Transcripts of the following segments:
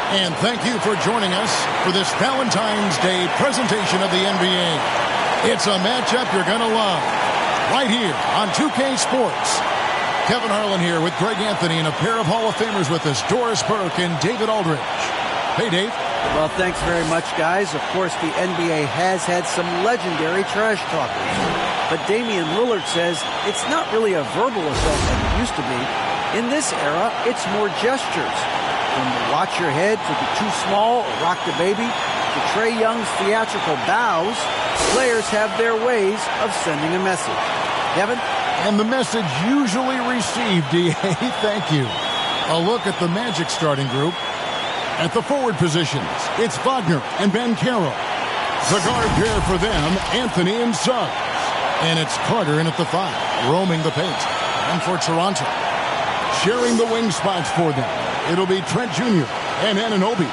And thank you for joining us for this Valentine's Day presentation of the NBA. It's a matchup you're going to love right here on 2K Sports. Kevin Harlan here with Greg Anthony and a pair of Hall of Famers with us, Doris Burke and David Aldridge. Hey, Dave. Well, thanks very much, guys. Of course, the NBA has had some legendary trash talkers. But Damian Lillard says it's not really a verbal assault like it used to be. In this era, it's more gestures. From watch your head to the too small or rock the baby to Trae Young's theatrical bows, players have their ways of sending a message. Kevin? And the message usually received, D.A. Thank you. A look at the Magic starting group. At the forward positions, it's Wagner and Banchero. The guard pair for them, Anthony and Suggs. And it's Carter in at the 5, roaming the paint. And for Toronto, sharing the wing spots for them, it'll be Trent Jr. and Anunoby.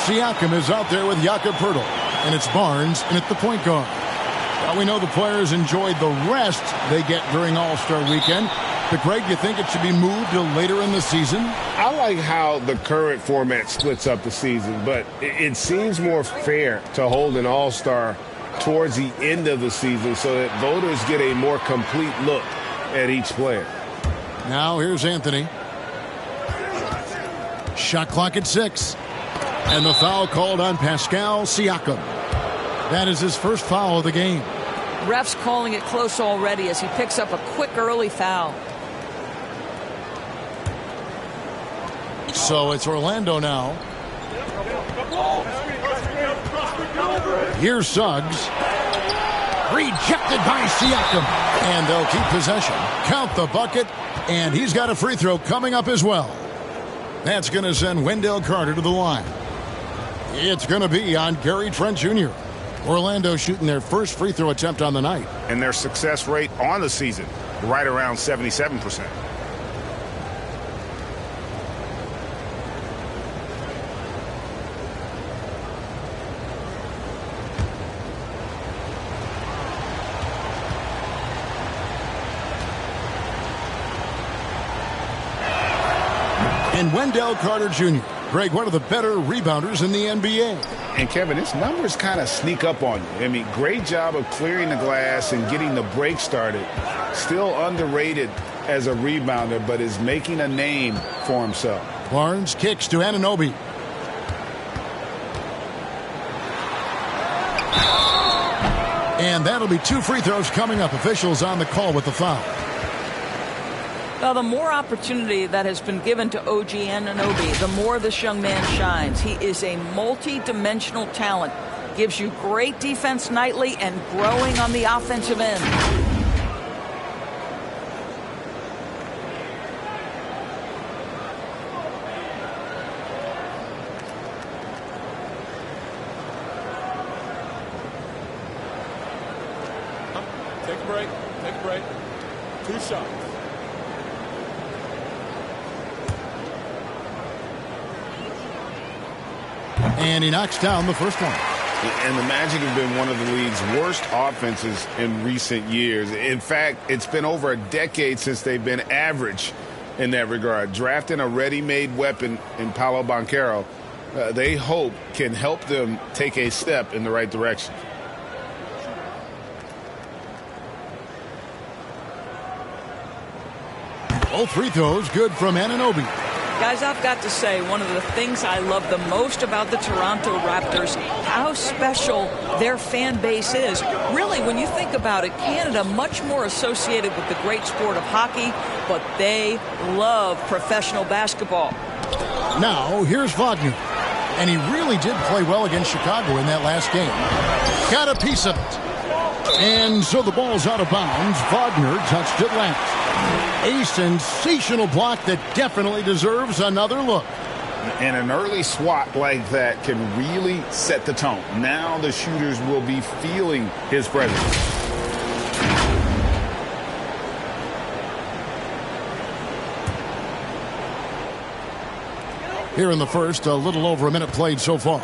Siakam is out there with Jakob Poeltl. And it's Barnes in at the point guard. Well, we know the players enjoyed the rest they get during All-Star Weekend. But, Greg, you think it should be moved to later in the season? I like how the current format splits up the season, but it seems more fair to hold an All-Star towards the end of the season so that voters get a more complete look at each player. Now here's Anthony. Shot clock at 6. And the foul called on Pascal Siakam. That is his first foul of the game. Ref's calling it close already as he picks up a quick early foul. So it's Orlando now. Here's Suggs. Rejected by Siakam. And they'll keep possession. Count the bucket. And he's got a free throw coming up as well. That's going to send Wendell Carter to the line. It's going to be on Gary Trent Jr. Orlando shooting their first free throw attempt on the night. And their success rate on the season, right around 77%. And Wendell Carter Jr. Greg, one of the better rebounders in the NBA. And, Kevin, his numbers kind of sneak up on you. I mean, great job of clearing the glass and getting the break started. Still underrated as a rebounder, but is making a name for himself. Barnes kicks to Anunoby. And that'll be 2 free throws coming up. Officials on the call with the foul. Well, the more opportunity that has been given to OG Anunoby, the more this young man shines. He is a multi-dimensional talent. Gives you great defense nightly and growing on the offensive end. Take a break. Take a break. 2 shots. And he knocks down the first one. And the Magic have been one of the league's worst offenses in recent years. In fact, it's been over a decade since they've been average in that regard. Drafting a ready-made weapon in Paolo Banchero, they hope can help them take a step in the right direction. Both free throws good from Anunoby. Guys, I've got to say, one of the things I love the most about the Toronto Raptors, how special their fan base is. Really, when you think about it, Canada much more associated with the great sport of hockey, but they love professional basketball. Now, here's Wagner. And he really did play well against Chicago in that last game. Got a piece of it. And so the ball's out of bounds. Wagner touched it last. A sensational block that definitely deserves another look. And an early swat like that can really set the tone. Now the shooters will be feeling his presence. Here in the first, a little over a minute played so far.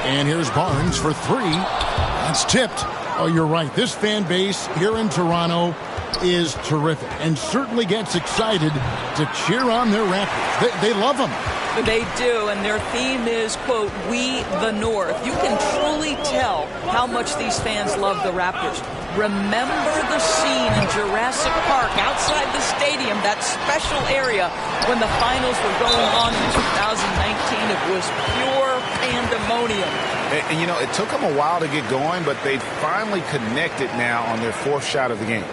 And here's Barnes for 3. That's tipped. Oh, you're right. This fan base here in Toronto is terrific and certainly gets excited to cheer on their Raptors. They love them. They do, and their theme is, quote, "We the North." You can truly tell how much these fans love the Raptors. Remember the scene in Jurassic Park outside the stadium, that special area when the finals were going on in 2019. It was pure pandemonium. And you know, it took them a while to get going, but they finally connected now on their fourth shot of the game.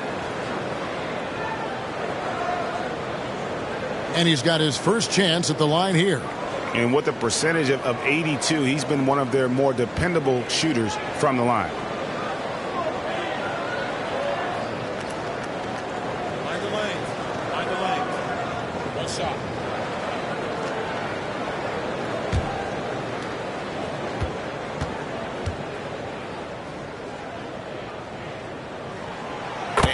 And he's got his first chance at the line here. And with a percentage of 82, he's been one of their more dependable shooters from the line. Mind the lane. Mind the lane. One shot.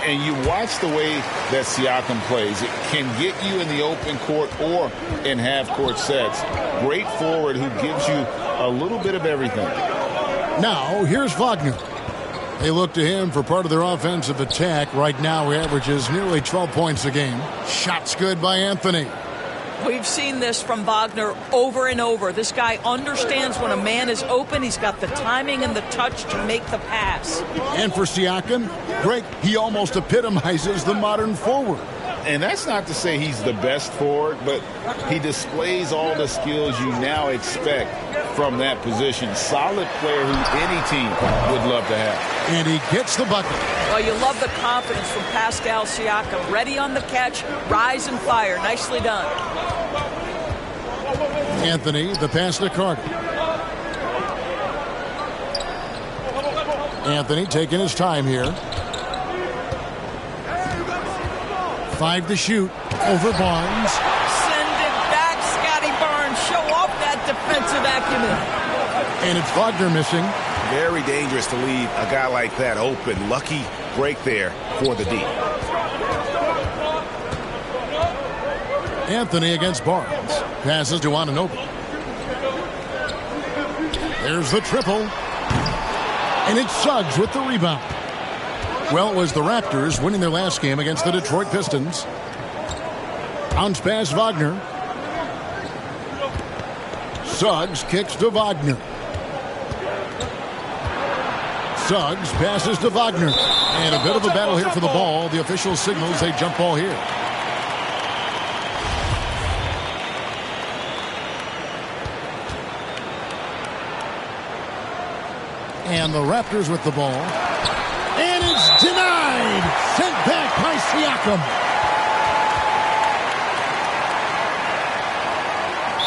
And you watch the way that Siakam plays. It can get you in the open court or in half-court sets. Great forward who gives you a little bit of everything. Now, here's Wagner. They look to him for part of their offensive attack. Right now, he averages nearly 12 points a game. Shots good by Anthony. We've seen this from Wagner over and over. This guy understands when a man is open. He's got the timing and the touch to make the pass. And for Siakam, Greg, he almost epitomizes the modern forward. And that's not to say he's the best forward, but he displays all the skills you now expect from that position. Solid player who any team would love to have. And he gets the bucket. Well, you love the confidence from Pascal Siakam. Ready on the catch, rise and fire. Nicely done. Anthony, the pass to Carter. Anthony taking his time here. 5 to shoot over Barnes. Send it back, Scotty Barnes. Show off that defensive acumen. And it's Wagner missing. Very dangerous to leave a guy like that open. Lucky break there for the D. Anthony against Barnes. Passes to Anunoby. There's the triple. And it's Suggs with the rebound. Well, it was the Raptors winning their last game against the Detroit Pistons. Bounce pass Wagner. Suggs kicks to Wagner. Suggs passes to Wagner. And a bit of a battle here for the ball. The official signals a jump ball here. And the Raptors with the ball. And it's denied. Sent back by Siakam.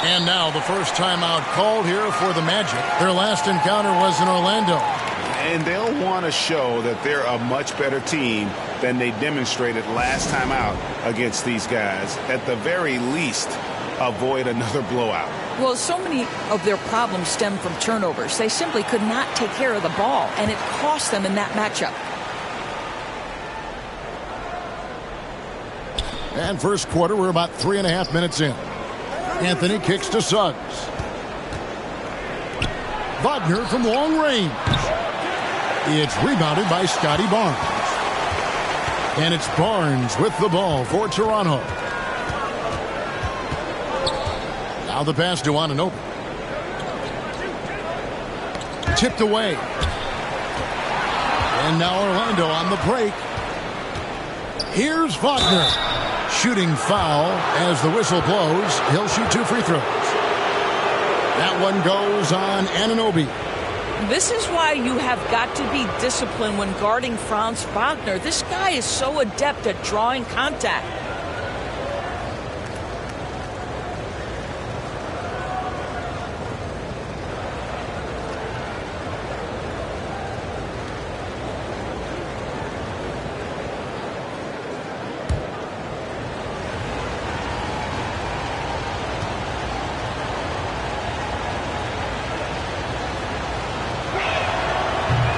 And now the first timeout called here for the Magic. Their last encounter was in Orlando. And they'll want to show that they're a much better team than they demonstrated last time out against these guys. At the very least, avoid another blowout. Well, so many of their problems stem from turnovers. They simply could not take care of the ball, and it cost them in that matchup. And first quarter, we're about 3.5 minutes in. Anthony kicks to Suggs. Wagner from long range. It's rebounded by Scotty Barnes. And it's Barnes with the ball for Toronto. Now the pass to Anunoby. Tipped away. And now Orlando on the break. Here's Wagner. Shooting foul as the whistle blows. He'll shoot 2 free throws. That one goes on Anunoby. This is why you have got to be disciplined when guarding Franz Wagner. This guy is so adept at drawing contact.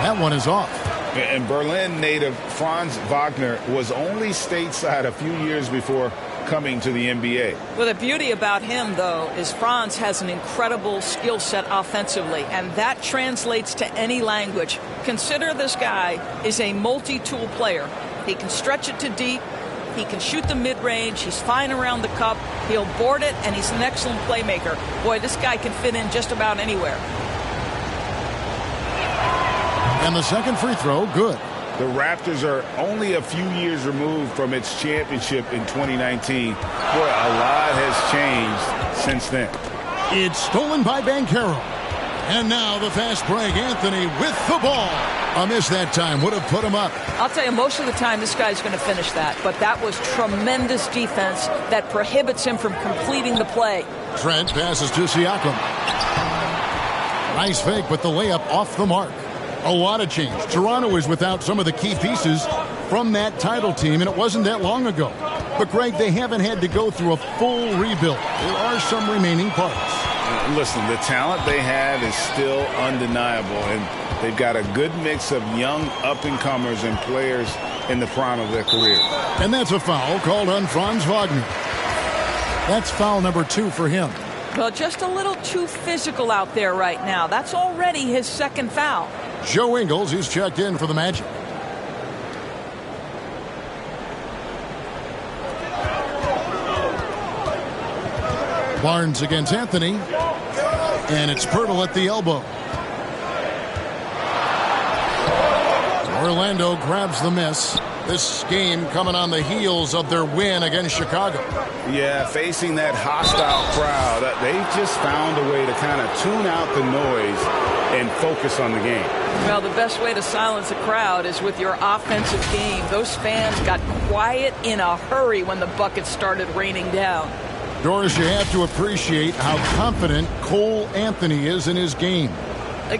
That one is off. And Berlin native Franz Wagner was only stateside a few years before coming to the NBA. Well, the beauty about him, though, is Franz has an incredible skill set offensively, and that translates to any language. Consider this guy is a multi-tool player. He can stretch it to deep. He can shoot the mid-range. He's fine around the cup. He'll board it, and he's an excellent playmaker. Boy, this guy can fit in just about anywhere. And the second free throw, good. The Raptors are only a few years removed from its championship in 2019. Boy, a lot has changed since then. It's stolen by Banchero. And now the fast break. Anthony with the ball. A miss that time would have put him up. I'll tell you, most of the time this guy's going to finish that. But that was tremendous defense that prohibits him from completing the play. Trent passes to Siakam. Nice fake, but the layup off the mark. A lot of change. Toronto is without some of the key pieces from that title team, and it wasn't that long ago. But, Greg, they haven't had to go through a full rebuild. There are some remaining parts. Listen, the talent they have is still undeniable, and they've got a good mix of young up-and-comers and players in the prime of their career. And that's a foul called on Franz Wagner. That's foul number 2 for him. Well, just a little too physical out there right now. That's already his second foul. Joe Ingles, he's checked in for the Magic. Barnes against Anthony. And it's Pirtle at the elbow. Orlando grabs the miss. This game coming on the heels of their win against Chicago. Yeah, facing that hostile crowd, they've just found a way to kind of tune out the noise and focus on the game. Well, the best way to silence a crowd is with your offensive game. Those fans got quiet in a hurry when the buckets started raining down. Doris, you have to appreciate how confident Cole Anthony is in his game.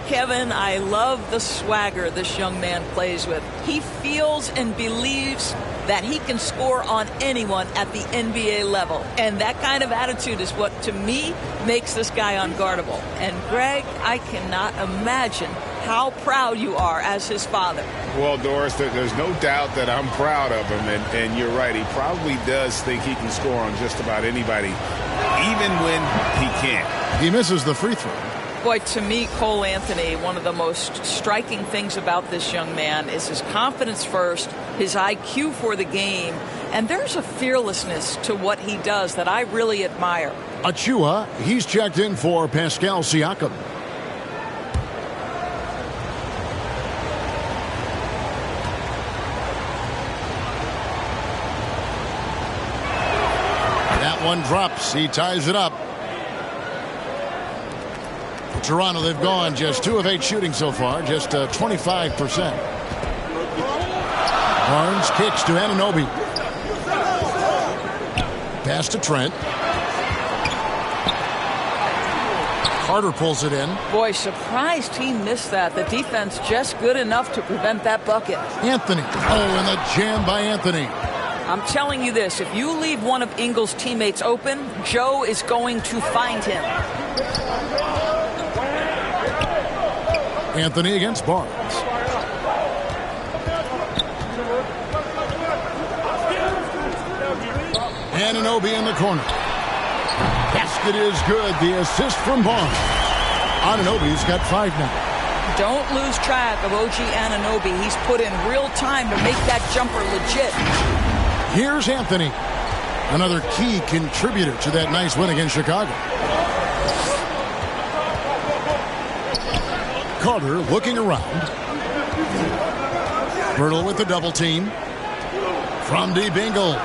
Kevin, I love the swagger this young man plays with. He feels and believes that he can score on anyone at the NBA level. And that kind of attitude is what, to me, makes this guy unguardable. And, Greg, I cannot imagine how proud you are as his father. Well, Doris, there's no doubt that I'm proud of him. And you're right. He probably does think he can score on just about anybody, even when he can't. He misses the free throw. Boy, to me, Cole Anthony, one of the most striking things about this young man is his confidence first, his IQ for the game, and there's a fearlessness to what he does that I really admire. Achua, he's checked in for Pascal Siakam. That one drops. He ties it up. Toronto, they've gone just 2 of 8 shooting so far, just 25%. Barnes kicks to Anunoby. Pass to Trent. Carter pulls it in. Boy, surprised he missed that. The defense just good enough to prevent that bucket. Anthony. Oh, and the jam by Anthony. I'm telling you this, if you leave one of Ingles' teammates open, Joe is going to find him. Anthony against Barnes. Anunoby in the corner. Basket is good. The assist from Barnes. Anunoby's got 5 now. Don't lose track of OG Anunoby. He's put in real time to make that jumper legit. Here's Anthony. Another key contributor to that nice win against Chicago. Carter looking around. Pirtle with the double team. From deep Ingles.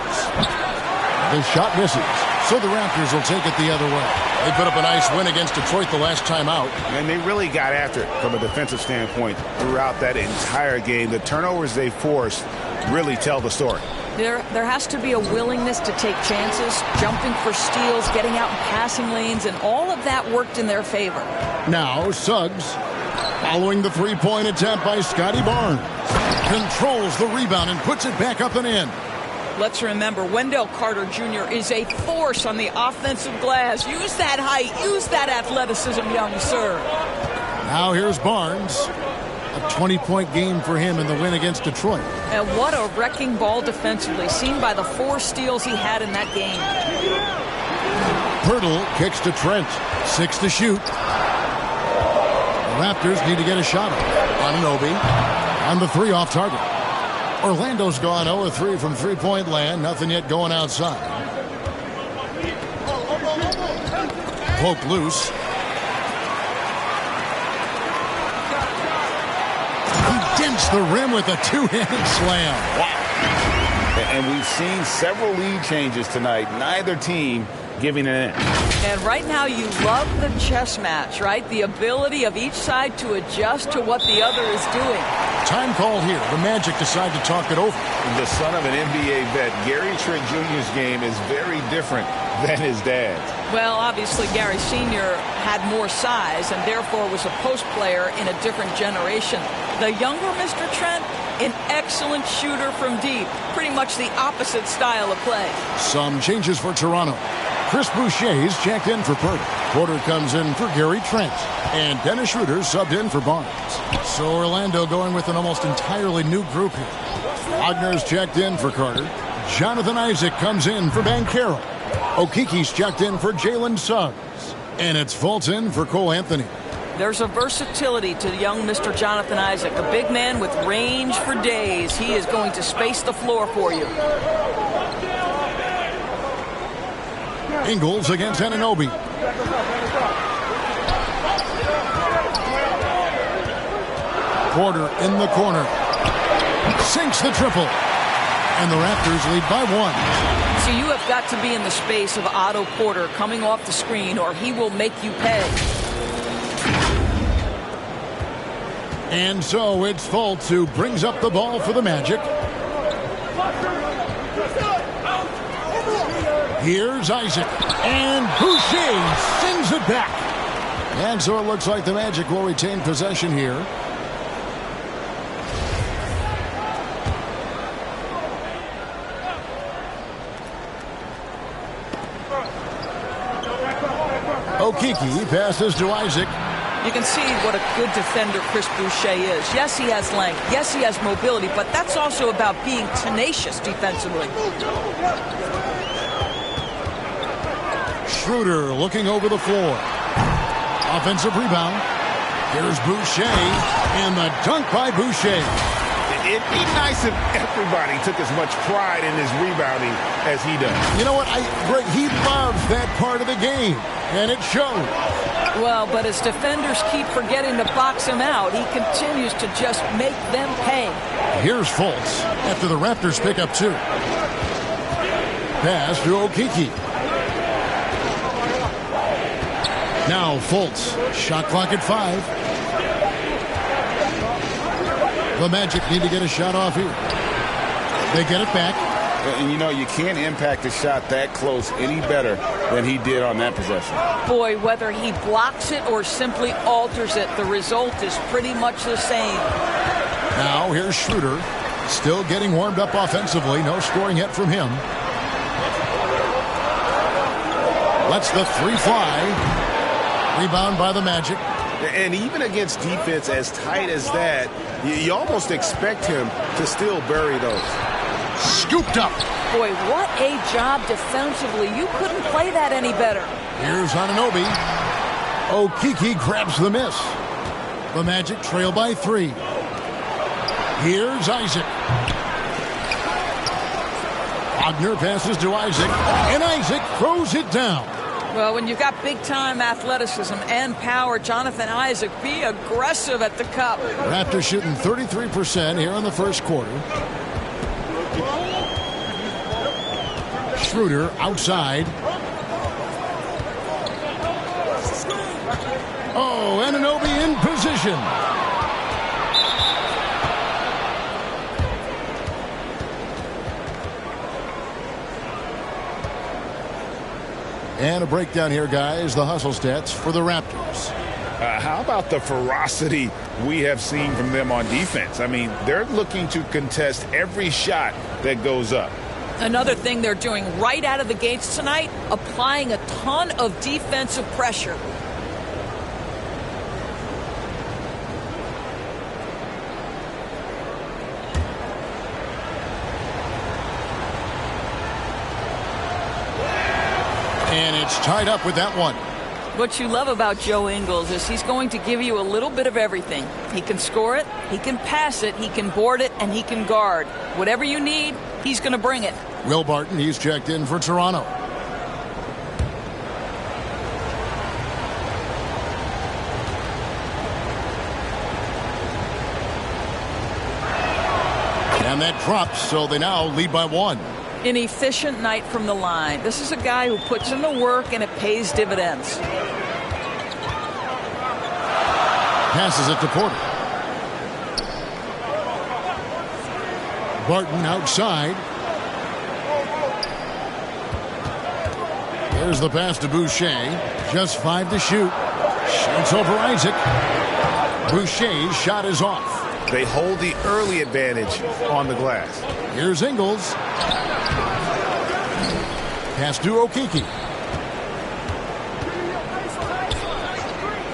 The shot misses. So the Raptors will take it the other way. They put up a nice win against Detroit the last time out. And they really got after it from a defensive standpoint throughout that entire game. The turnovers they forced really tell the story. There has to be a willingness to take chances, jumping for steals, getting out in passing lanes, and all of that worked in their favor. Now Suggs, following the three-point attempt by Scotty Barnes, controls the rebound and puts it back up and in. Let's remember, Wendell Carter Jr. is a force on the offensive glass. Use that height, use that athleticism, young sir. Now here's Barnes. A 20-point game for him in the win against Detroit. And what a wrecking ball defensively, seen by the 4 steals he had in that game. Pirtle kicks to Trent. 6 to shoot. The Raptors need to get a shot up. Anunoby on the 3 off target. Orlando's gone 0-3 from three-point land. Nothing yet going outside. Poke loose. He dents the rim with a two-handed slam. Wow. And we've seen several lead changes tonight. Neither team giving an inch. And right now you love the chess match, right? The ability of each side to adjust to what the other is doing. Time called here. The Magic decide to talk it over. The son of an NBA vet, Gary Trent Jr.'s game is very different than his dad's. Well, obviously Gary Sr. had more size and therefore was a post player in a different generation. The younger Mr. Trent, an excellent shooter from deep. Pretty much the opposite style of play. Some changes for Toronto. Chris Boucher's checked in for Purdy. Porter comes in for Gary Trent. And Dennis Schroeder subbed in for Barnes. So Orlando going with an almost entirely new group here. Wagner's checked in for Carter. Jonathan Isaac comes in for Banchero. Okiki's checked in for Jalen Suggs. And it's Fulton for Cole Anthony. There's a versatility to young Mr. Jonathan Isaac, a big man with range for days. He is going to space the floor for you. Ingles against Anunoby. Porter in the corner. Sinks the triple. And the Raptors lead by one. So you have got to be in the space of Otto Porter coming off the screen or he will make you pay. And so it's Fultz who brings up the ball for the Magic. Here's Isaac. And Boucher sends it back. And so it looks like the Magic will retain possession here. Okiki passes to Isaac. You can see what a good defender Chris Boucher is. Yes, he has length. Yes, he has mobility, but that's also about being tenacious defensively. Schroeder looking over the floor. Offensive rebound. Here's Boucher, and the dunk by Boucher. It'd be nice if everybody took as much pride in his rebounding as he does. You know what? Greg, he loves that part of the game, and it shows. Well, but as defenders keep forgetting to box him out, he continues to just make them pay. Here's Fultz after the Raptors pick up two. Pass to Okiki. Now Fultz. Shot clock at 5. The Magic need to get a shot off here. They get it back. And you know, you can't impact a shot that close any better than he did on that possession. Boy, whether he blocks it or simply alters it, the result is pretty much the same. Now here's Schroeder. Still getting warmed up offensively. No scoring yet from him. Lets the three fly. Rebound by the Magic. And even against defense as tight as that, you almost expect him to still bury those. Scooped up. Boy, what a job defensively. You couldn't play that any better. Here's Anunoby. Okiki grabs the miss. The Magic trail by 3. Here's Isaac. Wagner passes to Isaac, and Isaac throws it down. Well, when you've got big-time athleticism and power, Jonathan Isaac, be aggressive at the cup. Raptors shooting 33% here in the first quarter. Schroeder outside. Oh, Anunoby in position. And a breakdown here, guys. The hustle stats for the Raptors. How about the ferocity we have seen from them on defense? I mean, they're looking to contest every shot that goes up. Another thing they're doing right out of the gates tonight, applying a ton of defensive pressure. And it's tied up with that one. What you love about Joe Ingles is he's going to give you a little bit of everything. He can score it, he can pass it, he can board it, and he can guard. Whatever you need, he's going to bring it. Will Barton, he's checked in for Toronto. And that drops, so they now lead by 1. An efficient night from the line. This is a guy who puts in the work and it pays dividends. Passes it to Porter. Barton outside. There's the pass to Boucher. Just 5 to shoot. Shoots over Isaac. Boucher's shot is off. They hold the early advantage on the glass. Here's Ingles. Pass to Okeke.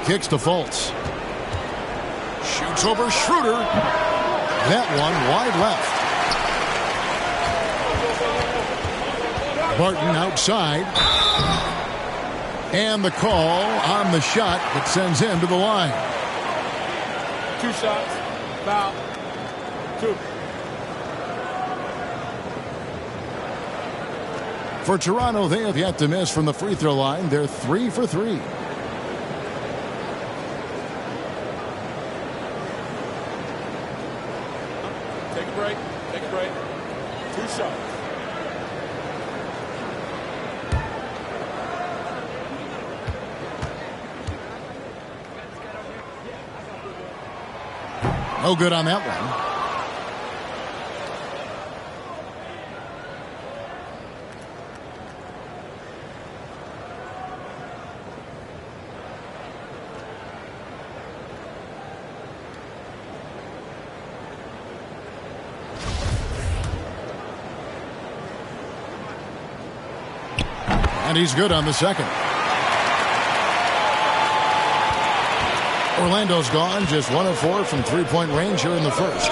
Kicks to Fultz. Shoots over Schroeder. That one wide left. Barton outside. And the call on the shot that sends him to the line. 2 shots. Foul. 2. For Toronto, they have yet to miss from the free throw line. They're 3 for 3. Take a break. Take a break. 2 shots. No good on that one. And he's good on the second. Orlando's gone, just 1 of 4 from three-point range here in the first.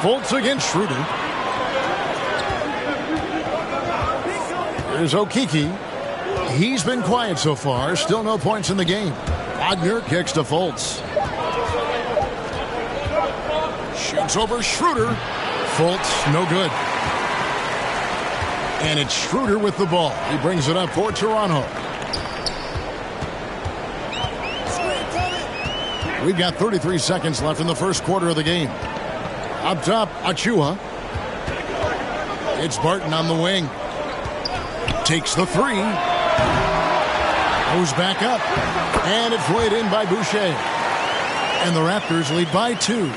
Fultz against Schroeder. Here's Okeke. He's been quiet so far. Still no points in the game. Wagner kicks to Fultz. Shoots over Schroeder. Fultz, no good. And it's Schroeder with the ball. He brings it up for Toronto. We've got 33 seconds left in the first quarter of the game. Up top, Achua. It's Barton on the wing. Takes the 3. Goes back up. And it's laid in by Boucher. And the Raptors lead by 2.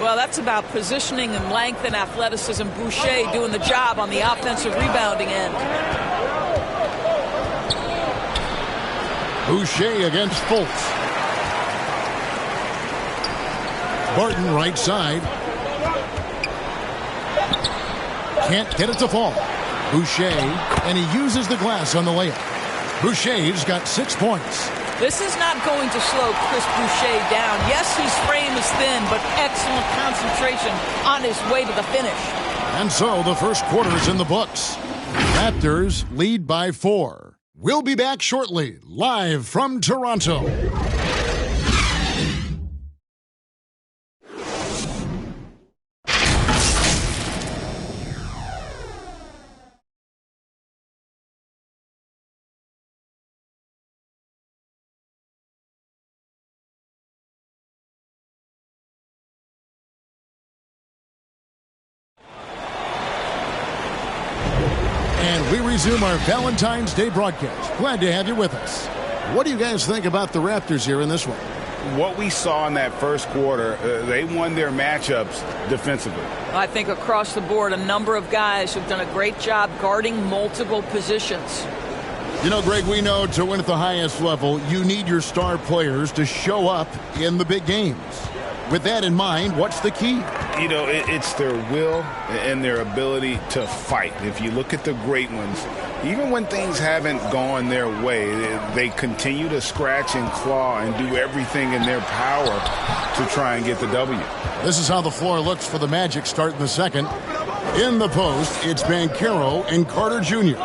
Well, that's about positioning and length and athleticism. Boucher doing the job on the offensive rebounding end. Boucher against Fultz. Barton right side. Can't get it to fall. Boucher, and he uses the glass on the layup. Boucher's got 6 points. This is not going to slow Chris Boucher down. Yes, his frame is thin, but excellent concentration on his way to the finish. And so the first quarter is in the books. Raptors lead by 4. We'll be back shortly, live from Toronto. And we resume our Valentine's Day broadcast. Glad to have you with us. What do you guys think about the Raptors here in this one? What we saw in that first quarter, they won their matchups defensively. I think across the board, a number of guys who've done a great job guarding multiple positions. You know, Greg, we know to win at the highest level, you need your star players to show up in the big games. With that in mind, what's the key? You know, it's their will and their ability to fight. If you look at the great ones, even when things haven't gone their way, they continue to scratch and claw and do everything in their power to try and get the W. This is how the floor looks for the Magic start in the second. In the post, it's Banchero and Carter Jr.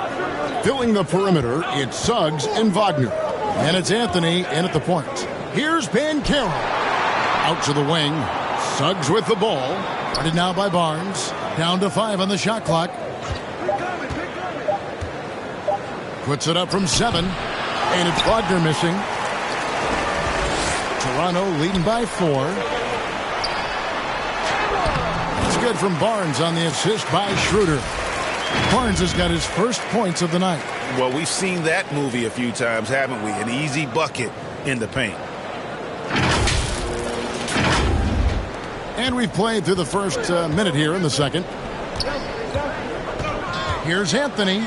Filling the perimeter, it's Suggs and Wagner. And it's Anthony in at the point. Here's Banchero. Out to the wing. Suggs with the ball. Guarded now by Barnes. Down to 5 on the shot clock. Puts it up from 7. And it's Wagner missing. Toronto leading by 4. It's good from Barnes on the assist by Schroeder. Barnes has got his first points of the night. Well, we've seen that movie a few times, haven't we? An easy bucket in the paint. And we've played through the first minute here in the second. Here's Anthony.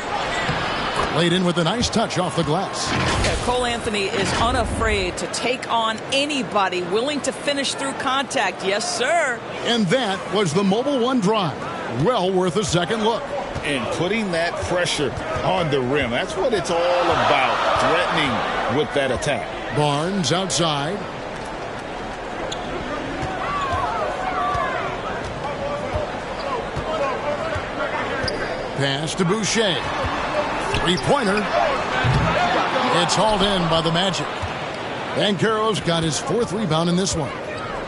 Laid in with a nice touch off the glass. Yeah, Cole Anthony is unafraid to take on anybody, willing to finish through contact. Yes, sir. And that was the Mobile One drive. Well worth a second look. And putting that pressure on the rim. That's what it's all about, threatening with that attack. Barnes outside. Pass to Boucher. Three-pointer. It's hauled in by the Magic. Banchero's got his 4th rebound in this one.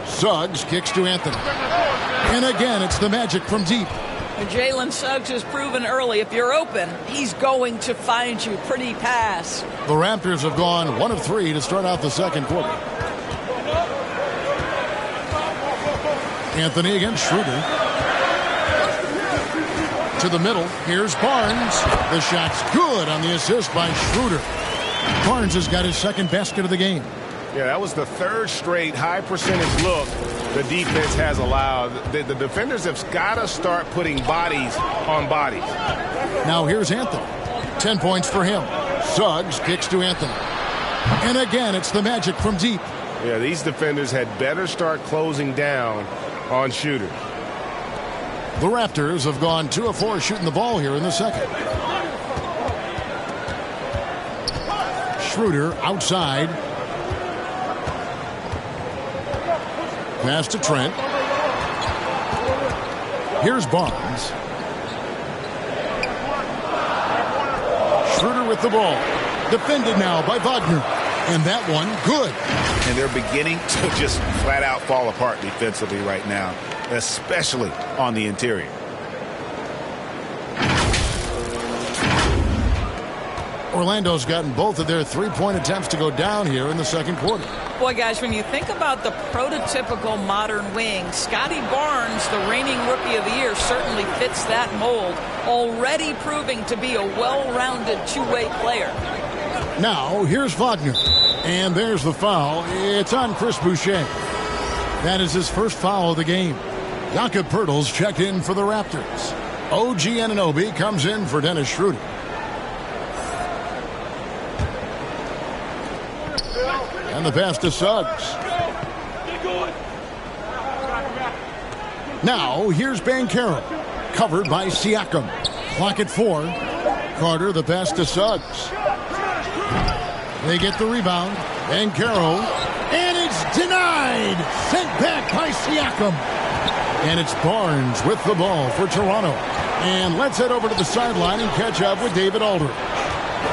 Suggs kicks to Anthony. And again, it's the Magic from deep. Jalen Suggs has proven early, if you're open, he's going to find you. Pretty pass. The Raptors have gone 1 of 3 to start out the second quarter. Anthony against Schroeder. To the middle. Here's Barnes. The shot's good on the assist by Schroeder. Barnes has got his second basket of the game. Yeah, that was the 3rd straight high percentage look the defense has allowed. The defenders have got to start putting bodies on bodies. Now here's Anthony. 10 points for him. Suggs kicks to Anthony. And again, it's the Magic from deep. Yeah, these defenders had better start closing down on shooters. The Raptors have gone 2 of 4 shooting the ball here in the second. Schroeder outside. Pass to Trent. Here's Barnes. Schroeder with the ball. Defended now by Wagner. And that one, good. And they're beginning to just flat out fall apart defensively right now, especially on the interior. Orlando's gotten both of their 3-point attempts to go down here in the second quarter. Boy, guys, when you think about the prototypical modern wing, Scotty Barnes, the reigning Rookie of the Year, certainly fits that mold, already proving to be a well-rounded two-way player. Now, here's Wagner. And there's the foul. It's on Chris Boucher. That is his first foul of the game. Jakob Poeltl's checked in for the Raptors. OG Anunoby comes in for Dennis Schroeder. And the pass to Suggs. Now, here's Banchero. Covered by Siakam. Clock at 4. Carter, the pass to Suggs. They get the rebound. Banchero. And it's denied. Sent back by Siakam. And it's Barnes with the ball for Toronto. And let's head over to the sideline and catch up with David Aldridge.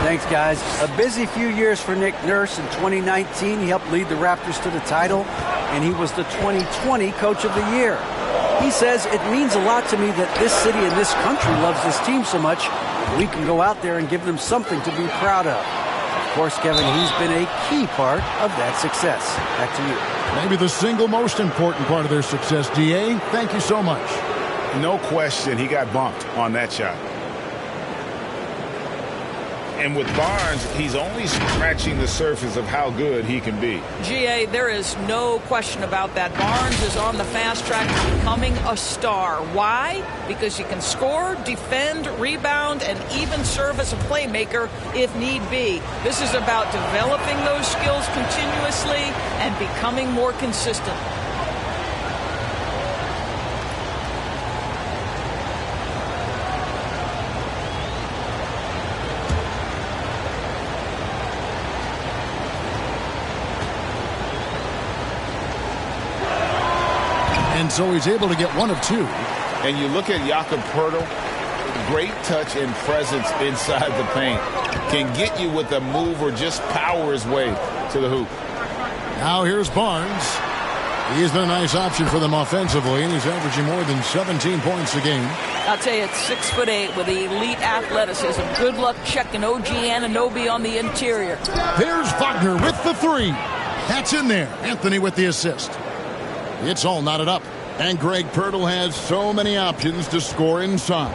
Thanks, guys. A busy few years for Nick Nurse. In 2019, he helped lead the Raptors to the title, and he was the 2020 Coach of the Year. He says, it means a lot to me that this city and this country loves this team so much, we can go out there and give them something to be proud of. Of course, Kevin, he's been a key part of that success. Back to you. Maybe the single most important part of their success, D.A. Thank you so much. No question, he got bumped on that shot. And with Barnes, he's only scratching the surface of how good he can be. GA, there is no question about that. Barnes is on the fast track to becoming a star. Why? Because he can score, defend, rebound, and even serve as a playmaker if need be. This is about developing those skills continuously and becoming more consistent. And so he's able to get 1 of 2. And you look at Jakob Poeltl, great touch and presence inside the paint. Can get you with a move or just power his way to the hoop. Now here's Barnes. He's been a nice option for them offensively, and he's averaging more than 17 points a game. I'll tell you, it's 6'8" with elite athleticism. Good luck checking OG Anunoby on the interior. There's Wagner with the three. That's in there. Anthony with the assist. It's all knotted up. And Greg Pirtle has so many options to score inside.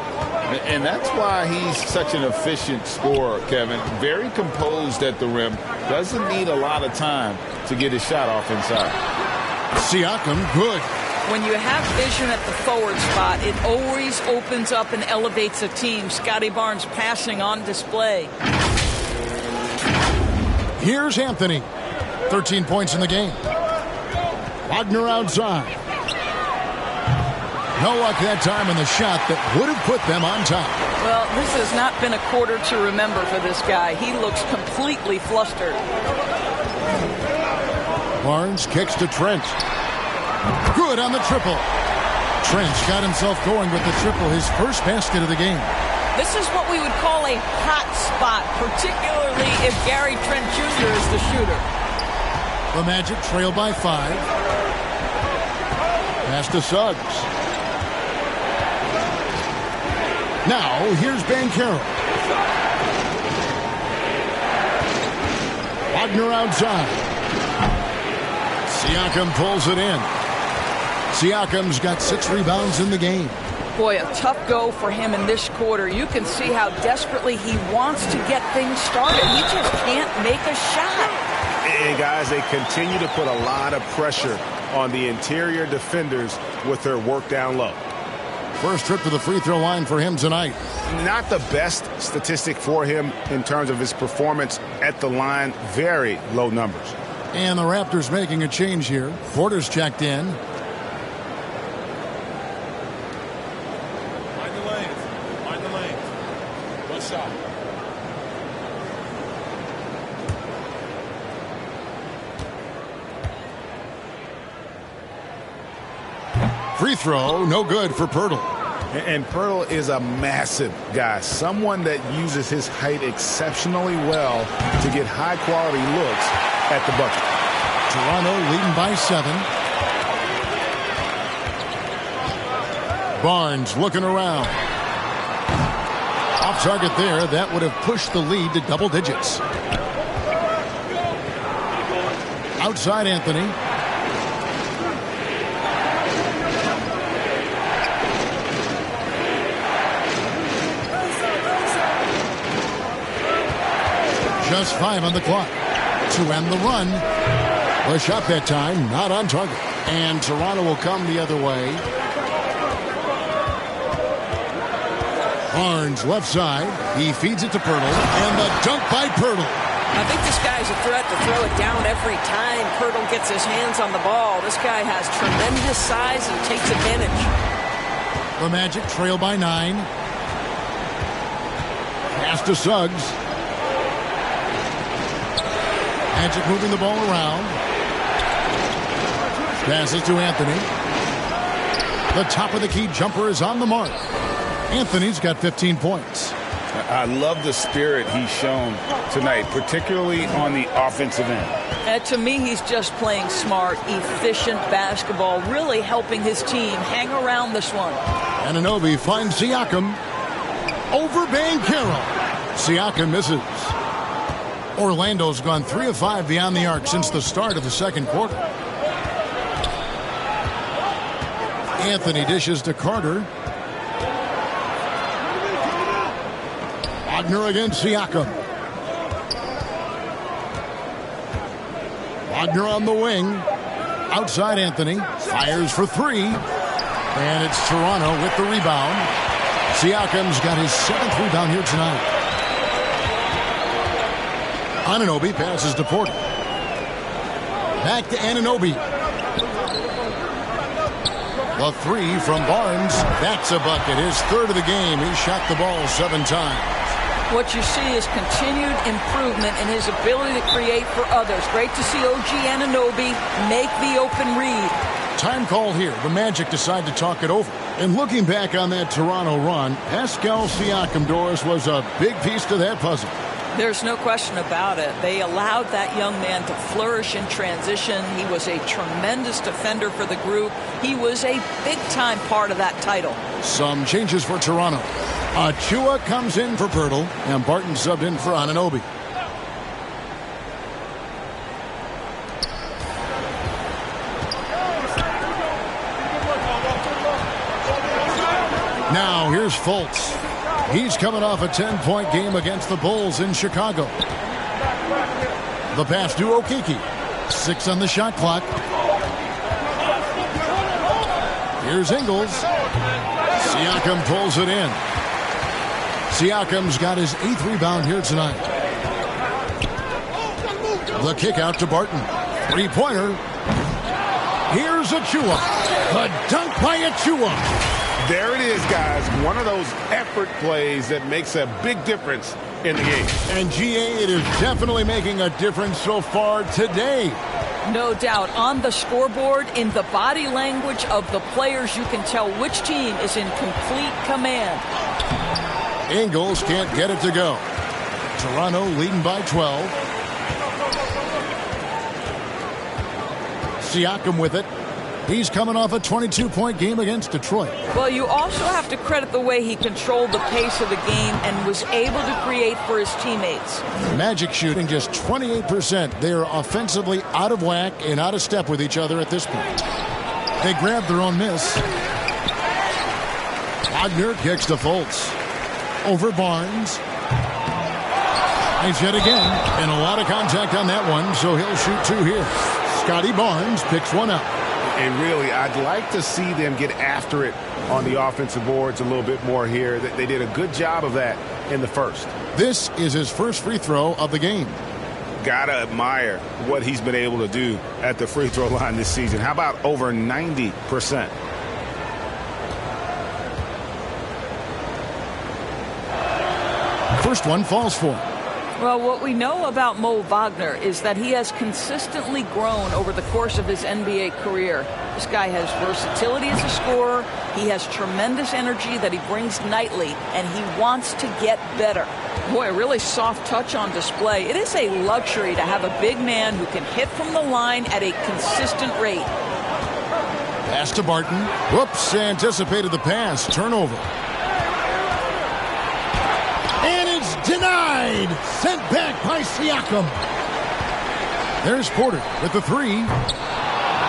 And that's why he's such an efficient scorer, Kevin. Very composed at the rim. Doesn't need a lot of time to get his shot off inside. Siakam, good. When you have vision at the forward spot, it always opens up and elevates a team. Scotty Barnes passing on display. Here's Anthony. 13 points in the game. Wagner outside. No luck that time in the shot that would have put them on top. Well, this has not been a quarter to remember for this guy. He looks completely flustered. Barnes kicks to Trent. Good on the triple. Trent got himself going with the triple, his first basket of the game. This is what we would call a hot spot, particularly if Gary Trent Jr. is the shooter. The Magic trail by 5. Pass to Suggs. Now, here's Banchero. Wagner outside. Siakam pulls it in. Siakam's got 6 rebounds in the game. Boy, a tough go for him in this quarter. You can see how desperately he wants to get things started. He just can't make a shot. And guys, they continue to put a lot of pressure on the interior defenders with their work down low. First trip to the free throw line for him tonight. Not the best statistic for him in terms of his performance at the line. Very low numbers. And the Raptors making a change here. Porter's checked in. Mind the lanes. Mind the lanes. One shot. Free throw, no good for Pirtle. And Pirtle is a massive guy, someone that uses his height exceptionally well to get high-quality looks at the bucket. Toronto leading by 7. Barnes looking around. Off target there. That would have pushed the lead to double digits. Outside Anthony. Just 5 on the clock to end the run. The shot that time not on target. And Toronto will come the other way. Barnes left side. He feeds it to Pirtle. And the dunk by Pirtle. I think this guy's a threat to throw it down every time Pirtle gets his hands on the ball. This guy has tremendous size and takes advantage. The Magic trail by 9. Pass to Suggs. Magic moving the ball around. Passes to Anthony. The top of the key jumper is on the mark. Anthony's got 15 points. I love the spirit he's shown tonight, particularly on the offensive end. To me, he's just playing smart, efficient basketball, really helping his team hang around this one. Anunoby finds Siakam. Over Banchero. Siakam misses. Orlando's gone 3 of 5 beyond the arc since the start of the second quarter. Anthony dishes to Carter. Wagner against Siakam. Wagner on the wing. Outside Anthony. Fires for 3. And it's Toronto with the rebound. Siakam's got his 7th rebound here tonight. Anunoby passes to Porter. Back to Anunoby. The 3 from Barnes. That's a bucket. His 3rd of the game. He shot the ball 7 times. What you see is continued improvement in his ability to create for others. Great to see OG Anunoby make the open read. Time call here. The Magic decide to talk it over. And looking back on that Toronto run, Pascal Siakam, Doris, was a big piece to that puzzle. There's no question about it. They allowed that young man to flourish in transition. He was a tremendous defender for the group. He was a big-time part of that title. Some changes for Toronto. Achua comes in for Pirtle, and Barton subbed in for Anunoby. Now here's Fultz. He's coming off a 10-point game against the Bulls in Chicago. The pass to Okeke. 6 on the shot clock. Here's Ingles. Siakam pulls it in. Siakam's got his 8th rebound here tonight. The kick out to Barton. 3-pointer. Here's Achua. The dunk by Achua. There it is, guys. One of those effort plays that makes a big difference in the game. And GA, it is definitely making a difference so far today. No doubt. On the scoreboard, in the body language of the players, you can tell which team is in complete command. Ingles can't get it to go. Toronto leading by 12. Siakam with it. He's coming off a 22-point game against Detroit. Well, you also have to credit the way he controlled the pace of the game and was able to create for his teammates. Magic shooting just 28%. They are offensively out of whack and out of step with each other at this point. They grabbed their own miss. Wagner kicks to Fultz. Over Barnes. Nice hit again. And a lot of contact on that one, so he'll shoot 2 here. Scotty Barnes picks one up. And really, I'd like to see them get after it on the offensive boards a little bit more here. They did a good job of that in the first. This is his first free throw of the game. Gotta admire what he's been able to do at the free throw line this season. How about over 90%? First one falls for him. Well, what we know about Mo Wagner is that he has consistently grown over the course of his NBA career. This guy has versatility as a scorer. He has tremendous energy that he brings nightly, and he wants to get better. Boy, a really soft touch on display. It is a luxury to have a big man who can hit from the line at a consistent rate. Pass to Barton. Whoops, anticipated the pass. Turnover. And it's denied. Sent back by Siakam. There's Porter with the 3.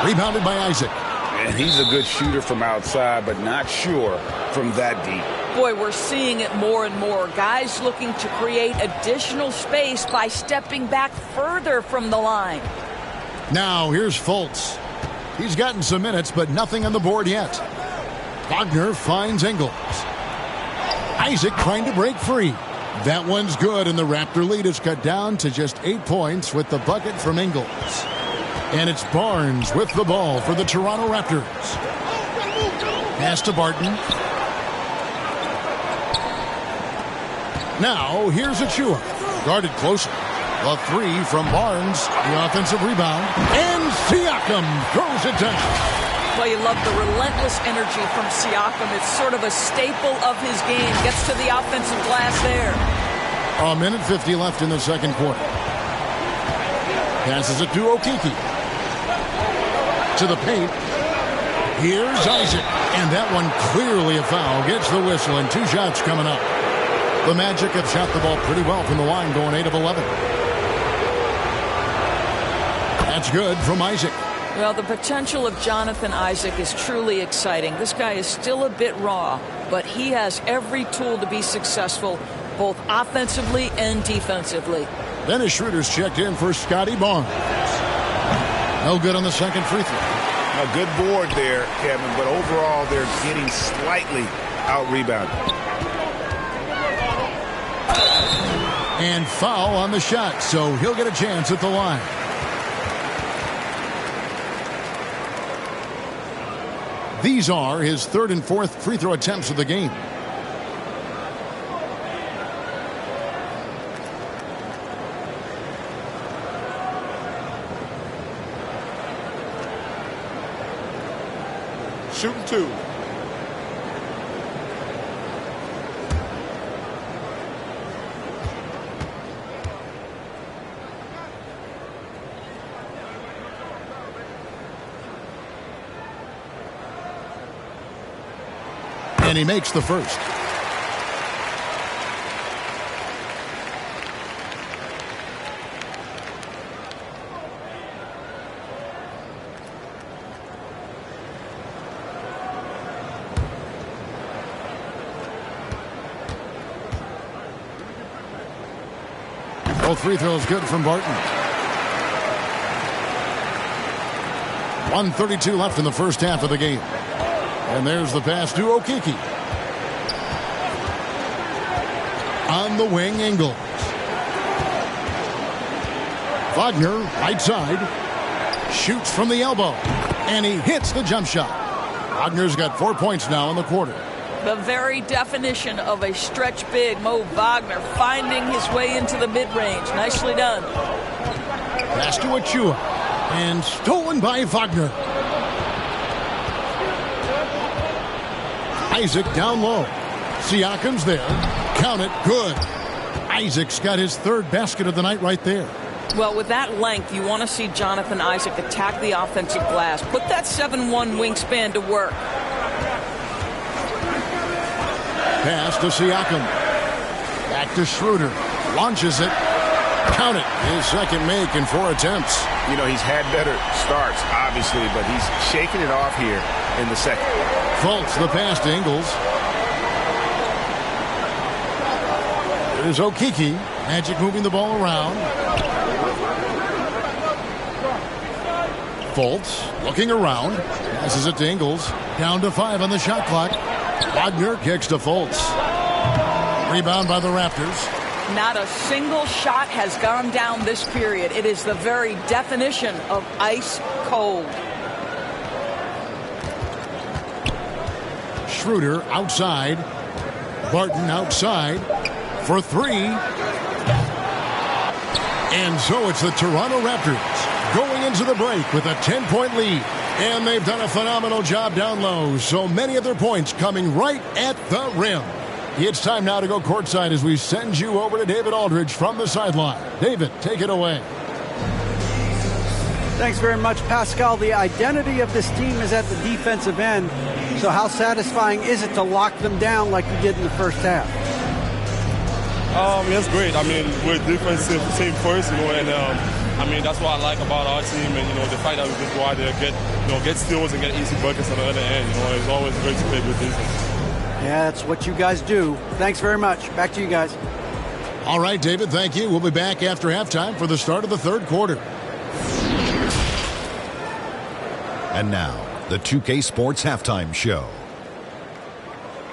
Rebounded by Isaac. And he's a good shooter from outside, but not sure from that deep. Boy, we're seeing it more and more. Guys looking to create additional space by stepping back further from the line. Now here's Fultz. He's gotten some minutes, but nothing on the board yet. Wagner finds Ingles. Isaac trying to break free. That one's good, and the Raptor lead is cut down to just 8 points with the bucket from Ingles. And it's Barnes with the ball for the Toronto Raptors. Pass to Barton. Now here's Achua. Guarded closer. A 3 from Barnes. The offensive rebound. And Siakam throws it down. Well, you love the relentless energy from Siakam. It's sort of a staple of his game. Gets to the offensive glass there. 1:50 left in the second quarter. Passes it to Okeke. To the paint. Here's Isaac. And that one clearly a foul. Gets the whistle and 2 shots coming up. The Magic have shot the ball pretty well from the line, going 8 of 11. That's good from Isaac. Well, the potential of Jonathan Isaac is truly exciting. This guy is still a bit raw, but he has every tool to be successful, both offensively and defensively. Dennis Schroeder's checked in for Scotty Barnes. No good on the second free throw. A good board there, Kevin, but overall they're getting slightly out-rebounded. And foul on the shot, so he'll get a chance at the line. These are his 3rd and 4th free throw attempts of the game. Shooting 2. And he makes the first. Both free throws good from Barton. 1:32 left in the first half of the game. And there's the pass to Okeke. On the wing, Ingles. Wagner, right side. Shoots from the elbow. And he hits the jump shot. Wagner's got 4 points now in the quarter. The very definition of a stretch big, Mo Wagner finding his way into the mid-range. Nicely done. Pass to Achua. And stolen by Wagner. Isaac down low. Siakam's there. Count it. Good. Isaac's got his third basket of the night right there. Well, with that length, you want to see Jonathan Isaac attack the offensive glass. Put that 7'1" wingspan to work. Pass to Siakam. Back to Schroeder. Launches it. Count it. His second make in 4 attempts. You know, he's had better starts, obviously, but he's shaking it off here in the second. Fultz the pass to Ingles. There's Okeke. Magic moving the ball around. Fultz looking around. Passes it to Ingles. Down to 5 on the shot clock. Wagner kicks to Fultz. Rebound by the Raptors. Not a single shot has gone down this period. It is the very definition of ice cold. Schroeder outside. Barton outside for 3. And so it's the Toronto Raptors going into the break with a 10-point lead. And they've done a phenomenal job down low. So many of their points coming right at the rim. It's time now to go courtside as we send you over to David Aldridge from the sideline. David, take it away. Thanks very much, Pascal. The identity of this team is at the defensive end. So how satisfying is it to lock them down like you did in the first half? It's great. I mean, we're defensive team first, and I mean, that's what I like about our team, and the fact that we just go out there, get steals and get easy buckets on the other end. It's always great to play good defense. Yeah, that's what you guys do. Thanks very much. Back to you guys. All right, David, thank you. We'll be back after halftime for the start of the third quarter. And now, the 2K Sports Halftime Show.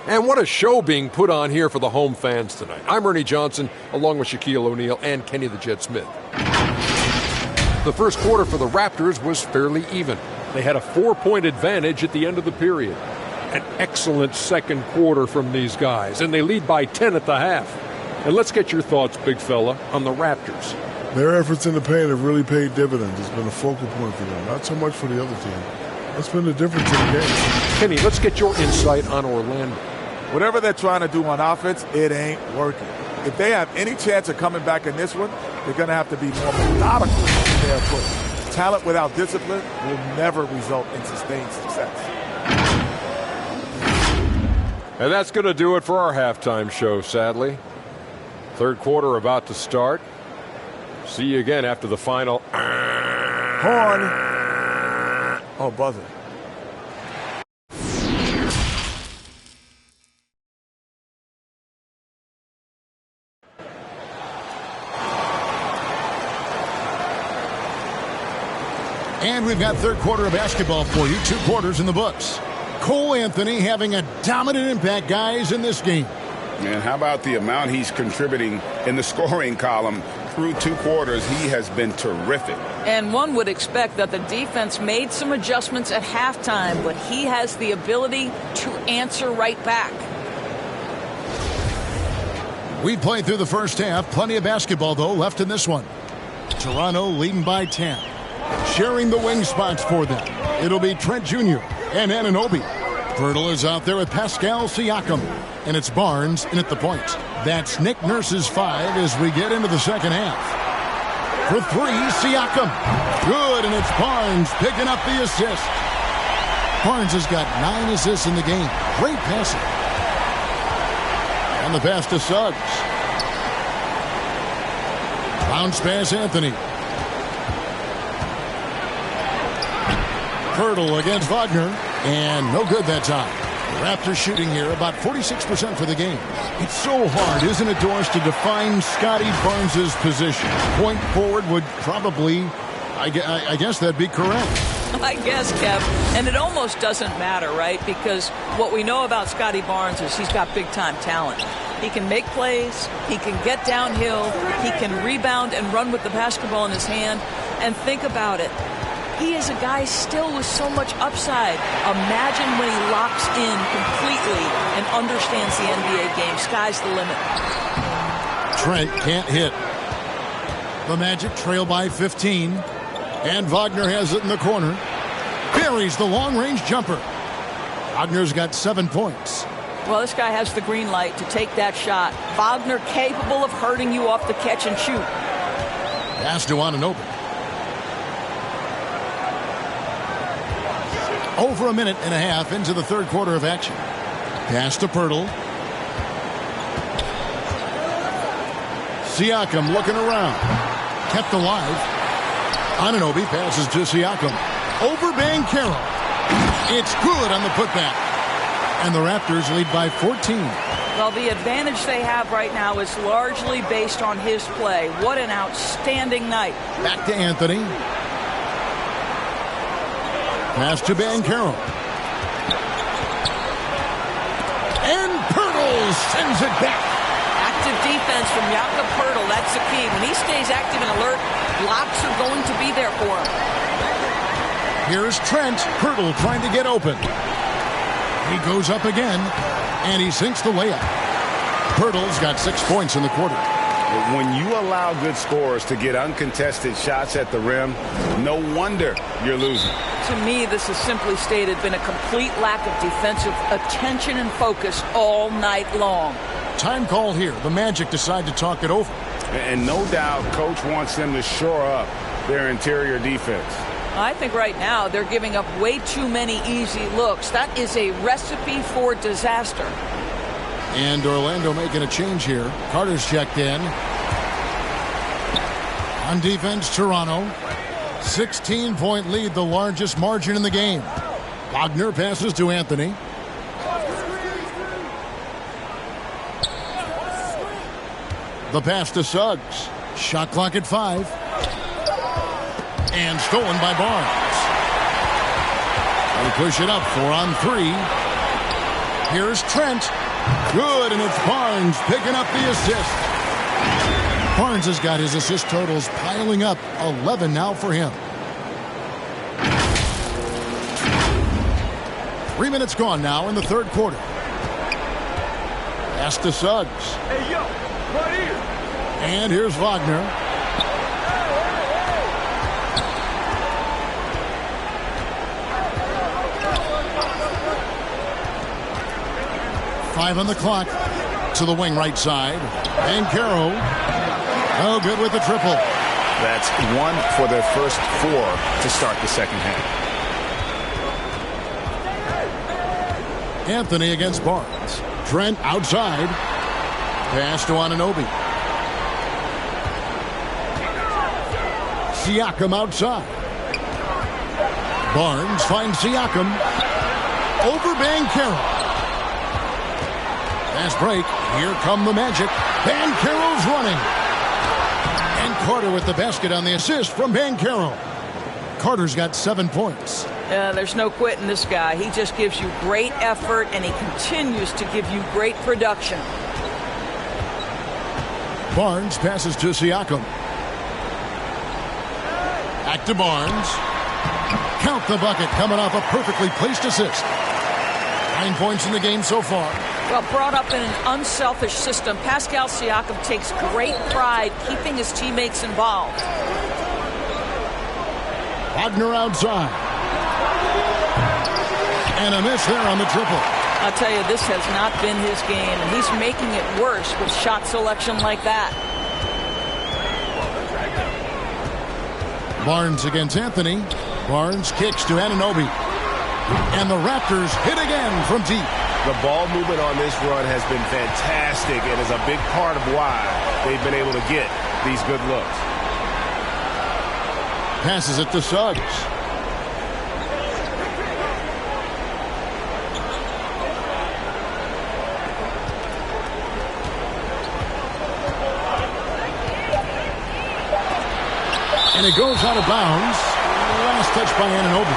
And what a show being put on here for the home fans tonight. I'm Ernie Johnson, along with Shaquille O'Neal and Kenny the Jet Smith. The first quarter for the Raptors was fairly even. They had a 4-point advantage at the end of the period. An excellent second quarter from these guys, and they lead by 10 at the half. And let's get your thoughts, big fella, on the Raptors. Their efforts in the paint have really paid dividends. It's been a focal point for them, not so much for the other team. That's been the difference in the game. Kenny, let's get your insight on Orlando. Whatever they're trying to do on offense, it ain't working. If they have any chance of coming back in this one, they're going to have to be more methodical in their approach. Talent without discipline will never result in sustained success. And that's going to do it for our halftime show, sadly. Third quarter about to start. See you again after the final. Horn. Oh, buzzer. And we've got third quarter of basketball for you. 2 quarters in the books. Cole Anthony having a dominant impact, guys, in this game. And how about the amount he's contributing in the scoring column through 2 quarters? He has been terrific. And one would expect that the defense made some adjustments at halftime, but he has the ability to answer right back. We played through the first half. Plenty of basketball, though, left in this one. Toronto leading by 10. Sharing the wing spots for them. It'll be Trent Jr. and Anunoby. Pirtle is out there with Pascal Siakam. And it's Barnes in at the point. That's Nick Nurse's 5 as we get into the second half. For 3, Siakam. Good, and it's Barnes picking up the assist. Barnes has got 9 assists in the game. Great passing. On the pass to Suggs. Bounce pass, Anthony. Hurdle against Wagner, and no good that time. The Raptors shooting here about 46% for the game. It's so hard, isn't it, Doris, to define Scotty Barnes' position? Point forward would probably, I guess that'd be correct. I guess, Kev. And it almost doesn't matter, right? Because what we know about Scotty Barnes is he's got big-time talent. He can make plays. He can get downhill. He can rebound and run with the basketball in his hand. And think about it. He is a guy still with so much upside. Imagine when he locks in completely and understands the NBA game. Sky's the limit. Trent can't hit. The Magic trail by 15. And Wagner has it in the corner. Buries the long-range jumper. Wagner's got 7 points. Well, this guy has the green light to take that shot. Wagner capable of hurting you off the catch and shoot. Pass to Anunoby. Over a minute and a half into the third quarter of action. Pass to Pirtle. Siakam looking around. Kept alive. Anunoby passes to Siakam. Over Banchero. It's good on the putback. And the Raptors lead by 14. Well, the advantage they have right now is largely based on his play. What an outstanding night. Back to Anthony. Pass to Banchero. And Pirtle sends it back. Active defense from Jakob Pirtle. That's the key. When he stays active and alert, blocks are going to be there for him. Here's Trent. Pirtle trying to get open. He goes up again, and he sinks the layup. Pirtle's got 6 points in the quarter. When you allow good scorers to get uncontested shots at the rim, no wonder you're losing. To me, this has simply stated been a complete lack of defensive attention and focus all night long. Time call here. The Magic decide to talk it over. And no doubt, Coach wants them to shore up their interior defense. I think right now they're giving up way too many easy looks. That is a recipe for disaster. And Orlando making a change here. Carter's checked in. On defense, Toronto. 16-point lead, the largest margin in the game. Wagner passes to Anthony. The pass to Suggs. Shot clock at 5. And stolen by Barnes. They push it up 4 on 3. Here's Trent. Good, and it's Barnes picking up the assist. Barnes has got his assist totals piling up. 11 now for him. 3 minutes gone now in the third quarter. Pass to Suggs. Hey, yo, right here. And here's Wagner. Five on the clock. To the wing right side. Banchero. Oh, good with the triple. That's 1 for their first 4 to start the second half. Anthony against Barnes. Trent outside. Pass to Anunoby. Siakam outside. Barnes finds Siakam. Over Banchero. Fast break. Here come the Magic. Banchero's running. And Carter with the basket on the assist from Banchero. Carter's got 7 points. There's no quitting this guy. He just gives you great effort, and he continues to give you great production. Barnes passes to Siakam. Back to Barnes. Count the bucket, coming off a perfectly placed assist. 9 points in the game so far. Well, brought up in an unselfish system, Pascal Siakam takes great pride keeping his teammates involved. Wagner outside. And a miss there on the triple. I'll tell you, this has not been his game, and he's making it worse with shot selection like that. Barnes against Anthony. Barnes kicks to Anunoby. And the Raptors hit again from deep. The ball movement on this run has been fantastic and is a big part of why they've been able to get these good looks. Passes it to Suggs. And it goes out of bounds. Last touch by Anunoby.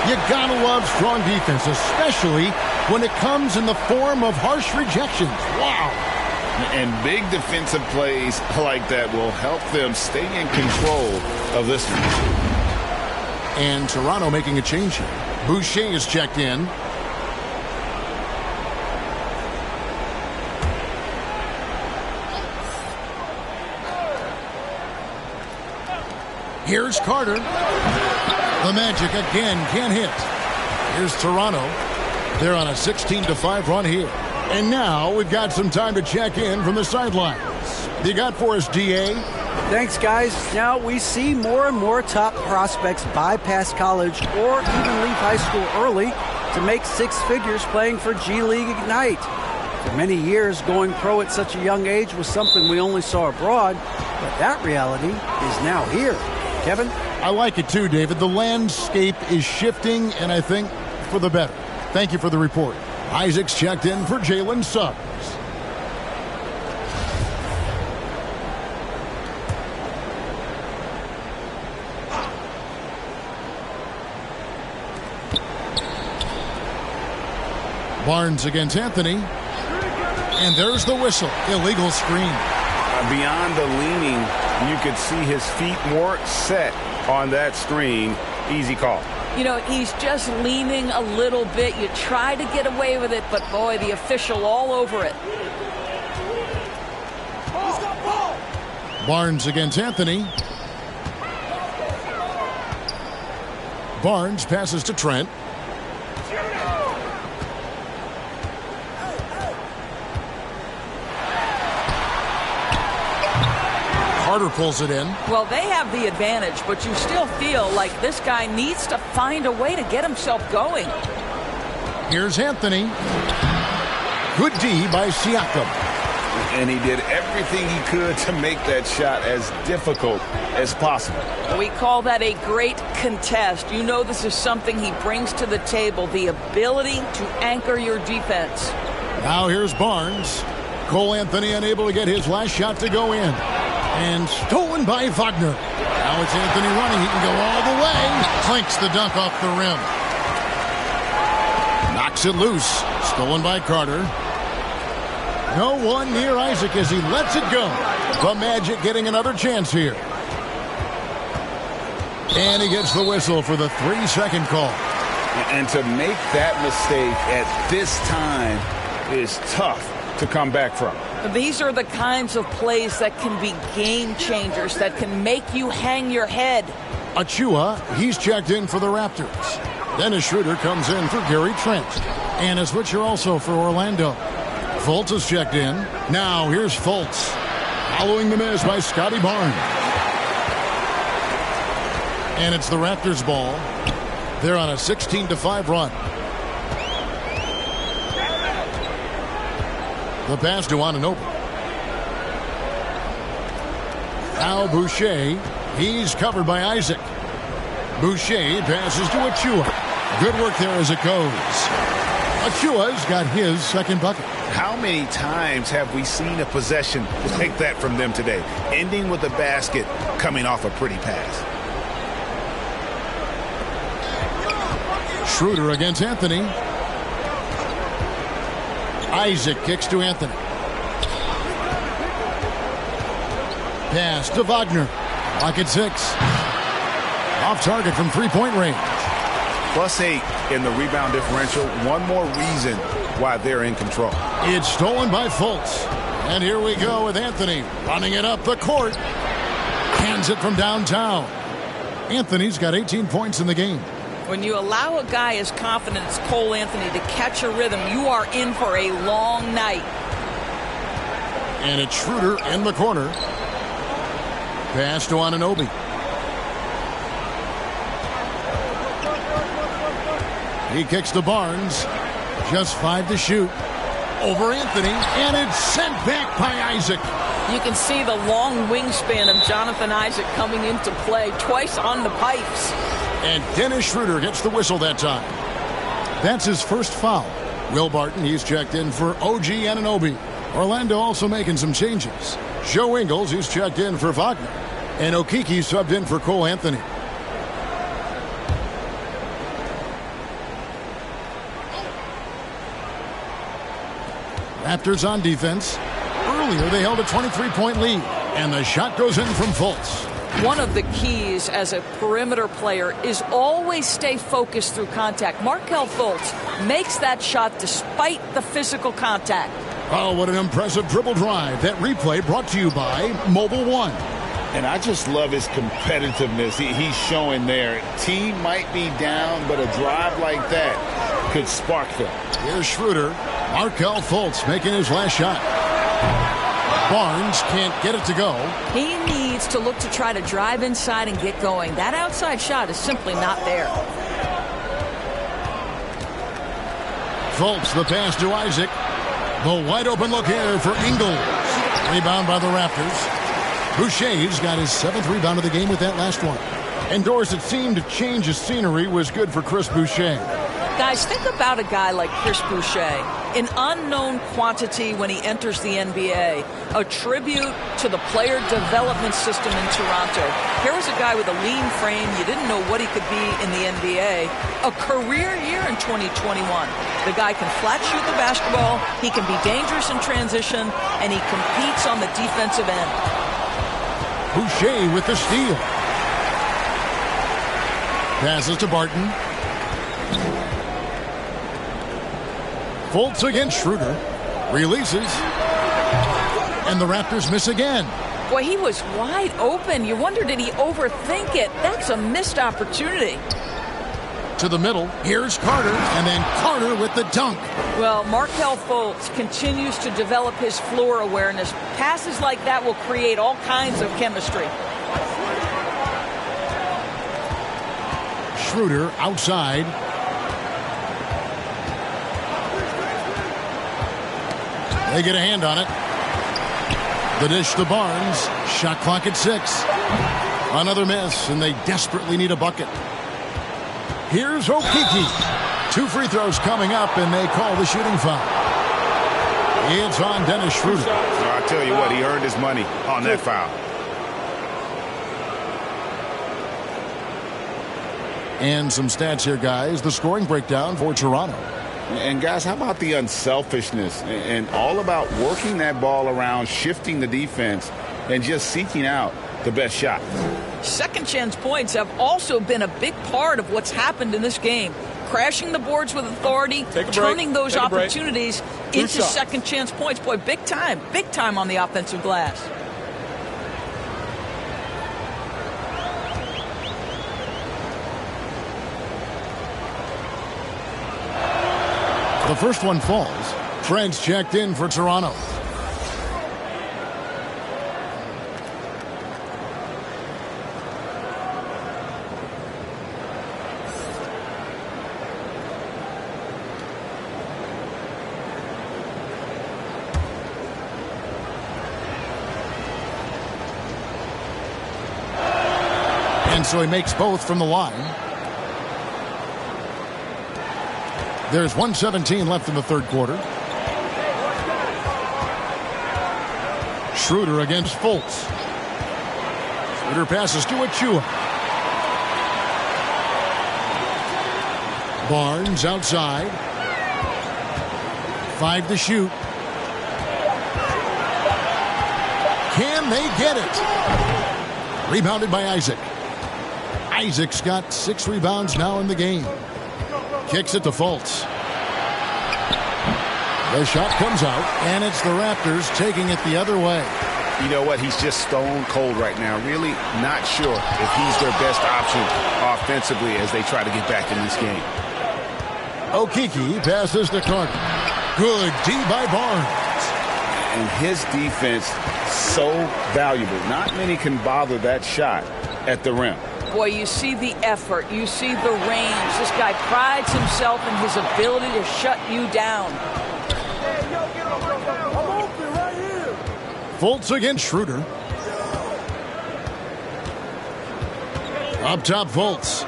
You gotta love strong defense, especially when it comes in the form of harsh rejections. Wow. And big defensive plays like that will help them stay in control of this one. And Toronto making a change here. Boucher is checked in. Here's Carter. The Magic again can't hit. Here's Toronto. They're on a 16-5 run here. And now we've got some time to check in from the sidelines. You got for us, DA? Thanks, guys. Now we see more and more top prospects bypass college or even leave high school early to make six figures playing for G League Ignite. For many years, going pro at such a young age was something we only saw abroad, but that reality is now here. Kevin? I like it too, David. The landscape is shifting, and I think for the better. Thank you for the report. Isaac's checked in for Jalen Suggs. Barnes against Anthony. And there's the whistle. Illegal screen. Beyond the leaning, you could see his feet more set on that screen. Easy call. You know, he's just leaning a little bit. You try to get away with it, but boy, the official all over it. Barnes against Anthony. Barnes passes to Trent. Carter pulls it in. Well, they have the advantage, but you still feel like this guy needs to find a way to get himself going. Here's Anthony. Good D by Siakam. And he did everything he could to make that shot as difficult as possible. We call that a great contest. You know this is something he brings to the table, the ability to anchor your defense. Now here's Barnes. Cole Anthony unable to get his last shot to go in. And stolen by Wagner. Now it's Anthony running. He can go all the way. Clinks the dunk off the rim. Knocks it loose. Stolen by Carter. No one near Isaac as he lets it go. The Magic getting another chance here. And he gets the whistle for the 3-second call. And to make that mistake at this time is tough to come back from. These are the kinds of plays that can be game changers, that can make you hang your head. Achua, he's checked in for the Raptors. Dennis Schroeder comes in for Gary Trent. And a switcher also for Orlando. Fultz is checked in. Now here's Fultz. Following the miss by Scotty Barnes. And it's the Raptors ball. They're on a 16-5 run. The pass to Anunoby. Now Boucher. He's covered by Isaac. Boucher passes to Achua. Good work there as it goes. Achua's got his second bucket. How many times have we seen a possession like that from them today? Ending with a basket, coming off a pretty pass. Schroeder against Anthony. Isaac kicks to Anthony. Pass to Wagner. Lock at 6. Off target from three-point range. +8 in the rebound differential. One more reason why they're in control. It's stolen by Fultz. And here we go with Anthony running it up the court. Hands it from downtown. Anthony's got 18 points in the game. When you allow a guy as confident as Cole Anthony to catch a rhythm, you are in for a long night. And it's Schroeder in the corner. Pass to Anunoby. He kicks to Barnes. Just 5 to shoot. Over Anthony, and it's sent back by Isaac. You can see the long wingspan of Jonathan Isaac coming into play twice on the pipes. And Dennis Schroeder gets the whistle that time. That's his first foul. Will Barton, he's checked in for OG Anunoby. Orlando also making some changes. Joe Ingles, he's checked in for Wagner. And Okeke subbed in for Cole Anthony. Raptors on defense. Earlier, they held a 23-point lead. And the shot goes in from Fultz. One of the keys as a perimeter player is always stay focused through contact. Markelle Fultz makes that shot despite the physical contact. Oh, what an impressive dribble drive. That replay brought to you by Mobile One. And I just love his competitiveness he's showing there. Team might be down, but a drive like that could spark them. Here's Schroeder. Markelle Fultz making his last shot. Barnes can't get it to go. He needs to look to try to drive inside and get going. That outside shot is simply not there. Fultz, the pass to Isaac. The wide open look here for Ingles. Rebound by the Raptors. Boucher's got his 7th rebound of the game with that last one. And Doris, it seemed to change his scenery was good for Chris Boucher. Guys, think about a guy like Chris Boucher. An unknown quantity when he enters the NBA. A tribute to the player development system in Toronto. Here was a guy with a lean frame. You didn't know what he could be in the NBA. A career year in 2021. The guy can flat shoot the basketball. He can be dangerous in transition. And he competes on the defensive end. Boucher with the steal. Passes to Barton. Fultz against Schroeder. Releases. And the Raptors miss again. Boy, he was wide open. You wonder, did he overthink it? That's a missed opportunity. To the middle. Here's Carter. And then Carter with the dunk. Well, Markelle Fultz continues to develop his floor awareness. Passes like that will create all kinds of chemistry. Schroeder outside. They get a hand on it. The dish to Barnes. Shot clock at 6. Another miss, and they desperately need a bucket. Here's Okeke. 2 free throws coming up, and they call the shooting foul. It's on Dennis Schroeder. I tell you what, he earned his money on that foul. And some stats here, guys. The scoring breakdown for Toronto. And guys, how about the unselfishness and all about working that ball around, shifting the defense, and just seeking out the best shot. Second chance points have also been a big part of what's happened in this game. Crashing the boards with authority, turning those opportunities into second chance points. Boy, big time on the offensive glass. The first one falls. Trent's checked in for Toronto. And so he makes both from the line. There's 1:17 left in the third quarter. Schroeder against Fultz. Schroeder passes to Achua. Barnes outside. 5 to shoot. Can they get it? Rebounded by Isaac. Isaac's got 6 rebounds now in the game. Kicks it to Fultz. The shot comes out, and it's the Raptors taking it the other way. You know what? He's just stone cold right now. Really not sure if he's their best option offensively as they try to get back in this game. Okeke passes to Carter. Good D by Barnes. And his defense so valuable. Not many can bother that shot at the rim. Boy, you see the effort. You see the range. This guy prides himself in his ability to shut you down. Fultz against Schroeder. Up top, Fultz.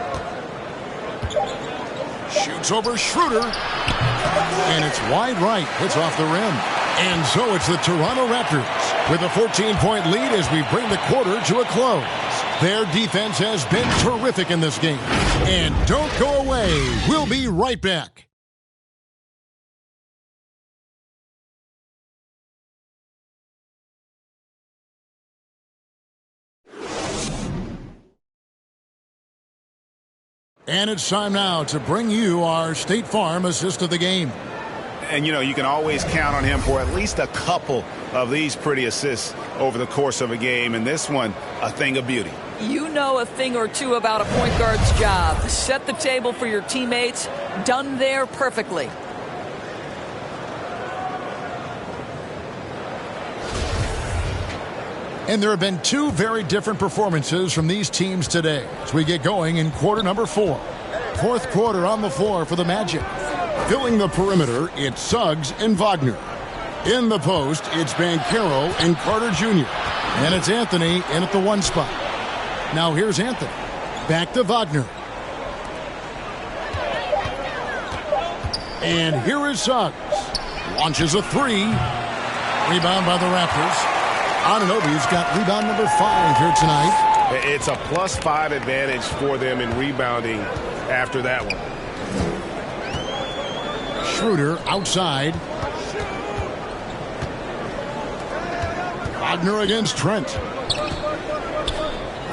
Shoots over Schroeder. And it's wide right. Hits off the rim. And so it's the Toronto Raptors with a 14-point lead as we bring the quarter to a close. Their defense has been terrific in this game. And don't go away. We'll be right back. And it's time now to bring you our State Farm assist of the game. And, you know, you can always count on him for at least a couple of these pretty assists over the course of a game. And this one, a thing of beauty. You know a thing or two about a point guard's job. Set the table for your teammates. Done there perfectly. And there have been two very different performances from these teams today as we get going in quarter number 4. Fourth quarter on the floor for the Magic. Filling the perimeter, it's Suggs and Wagner. In the post, it's Banchero and Carter Jr. And it's Anthony in at the 1 spot. Now here's Anthony. Back to Wagner. And here is Suggs. Launches a 3. Rebound by the Raptors. Anunoby's got rebound number 5 here tonight. It's a +5 advantage for them in rebounding after that one. Schroeder outside. Wagner against Trent. The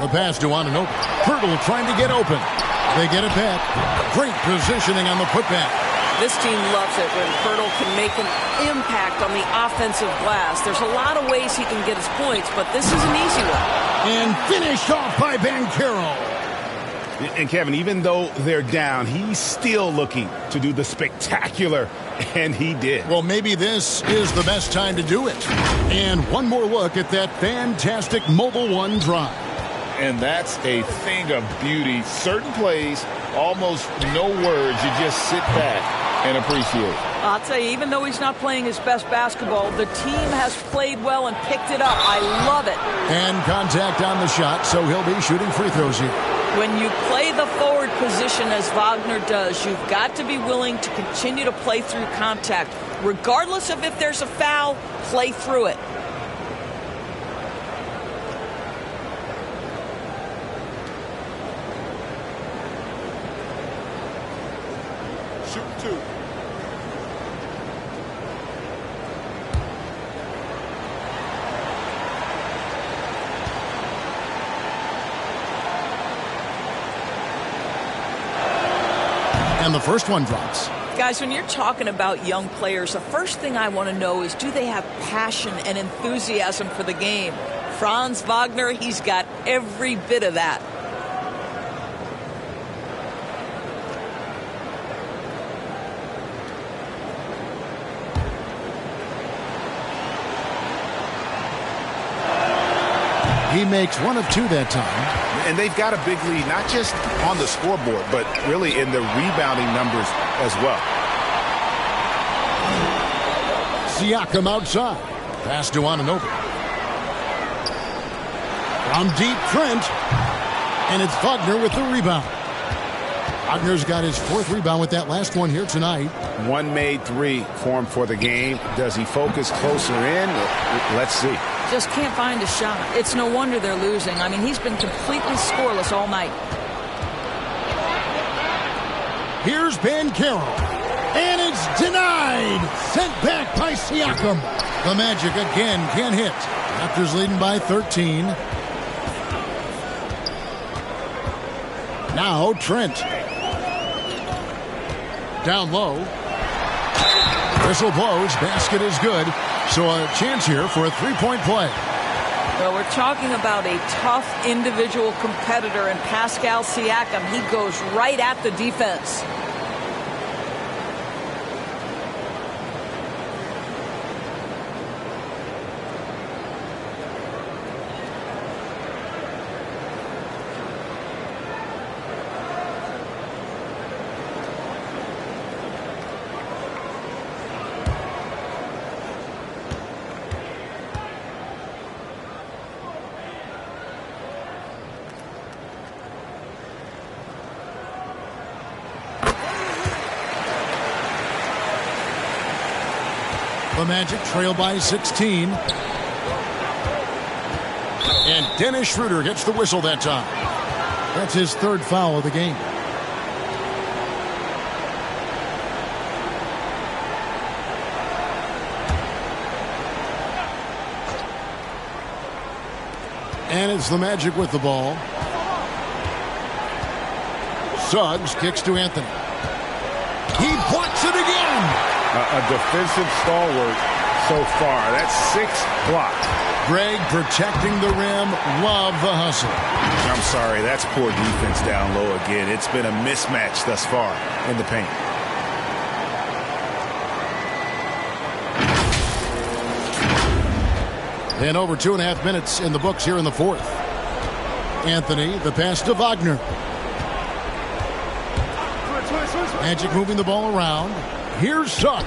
pass to Anunoby. Pirtle trying to get open. They get it back. Great positioning on the putback. This team loves it when Pirtle can make an impact on the offensive glass. There's a lot of ways he can get his points, but this is an easy one. And finished off by Banchero. And Kevin, even though they're down, he's still looking to do the spectacular, and he did. Well, maybe this is the best time to do it. And one more look at that fantastic Mobile One drive. And that's a thing of beauty. Certain plays, almost no words. You just sit back and appreciate. I'll tell you, even though he's not playing his best basketball, the team has played well and picked it up. I love it. And contact on the shot, so he'll be shooting free throws here. When you play the forward position as Wagner does, you've got to be willing to continue to play through contact. Regardless of if there's a foul, play through it. Shoot 2. And the first one drops. Guys, when you're talking about young players, the first thing I want to know is, do they have passion and enthusiasm for the game? Franz Wagner, he's got every bit of that. He makes 1 of 2 that time. And they've got a big lead, not just on the scoreboard, but really in the rebounding numbers as well. Siakam outside. Pass to Anunoby. From deep, Trent. And it's Wagner with the rebound. Wagner's got his 4th rebound with that last one here tonight. 1 made 3 for him for the game. Does he focus closer in? Let's see. Just can't find a shot. It's no wonder they're losing. I mean, he's been completely scoreless all night. Here's Banchero. And it's denied. Sent back by Siakam. The Magic again can't hit. Raptors leading by 13. Now Trent. Down low. Whistle blows. Basket is good. So a chance here for a 3-point play. Well, we're talking about a tough individual competitor in Pascal Siakam. He goes right at the defense. The Magic trail by 16. And Dennis Schroeder gets the whistle that time. That's his third foul of the game. And it's the Magic with the ball. Suggs kicks to Anthony. He blocks it again. A defensive stalwart so far. That's 6 blocks. Greg protecting the rim. Love the hustle. I'm sorry, that's poor defense down low again. It's been a mismatch thus far in the paint. And over 2.5 minutes in the books here in the fourth. Anthony, the pass to Wagner. Magic moving the ball around. Here's Suggs.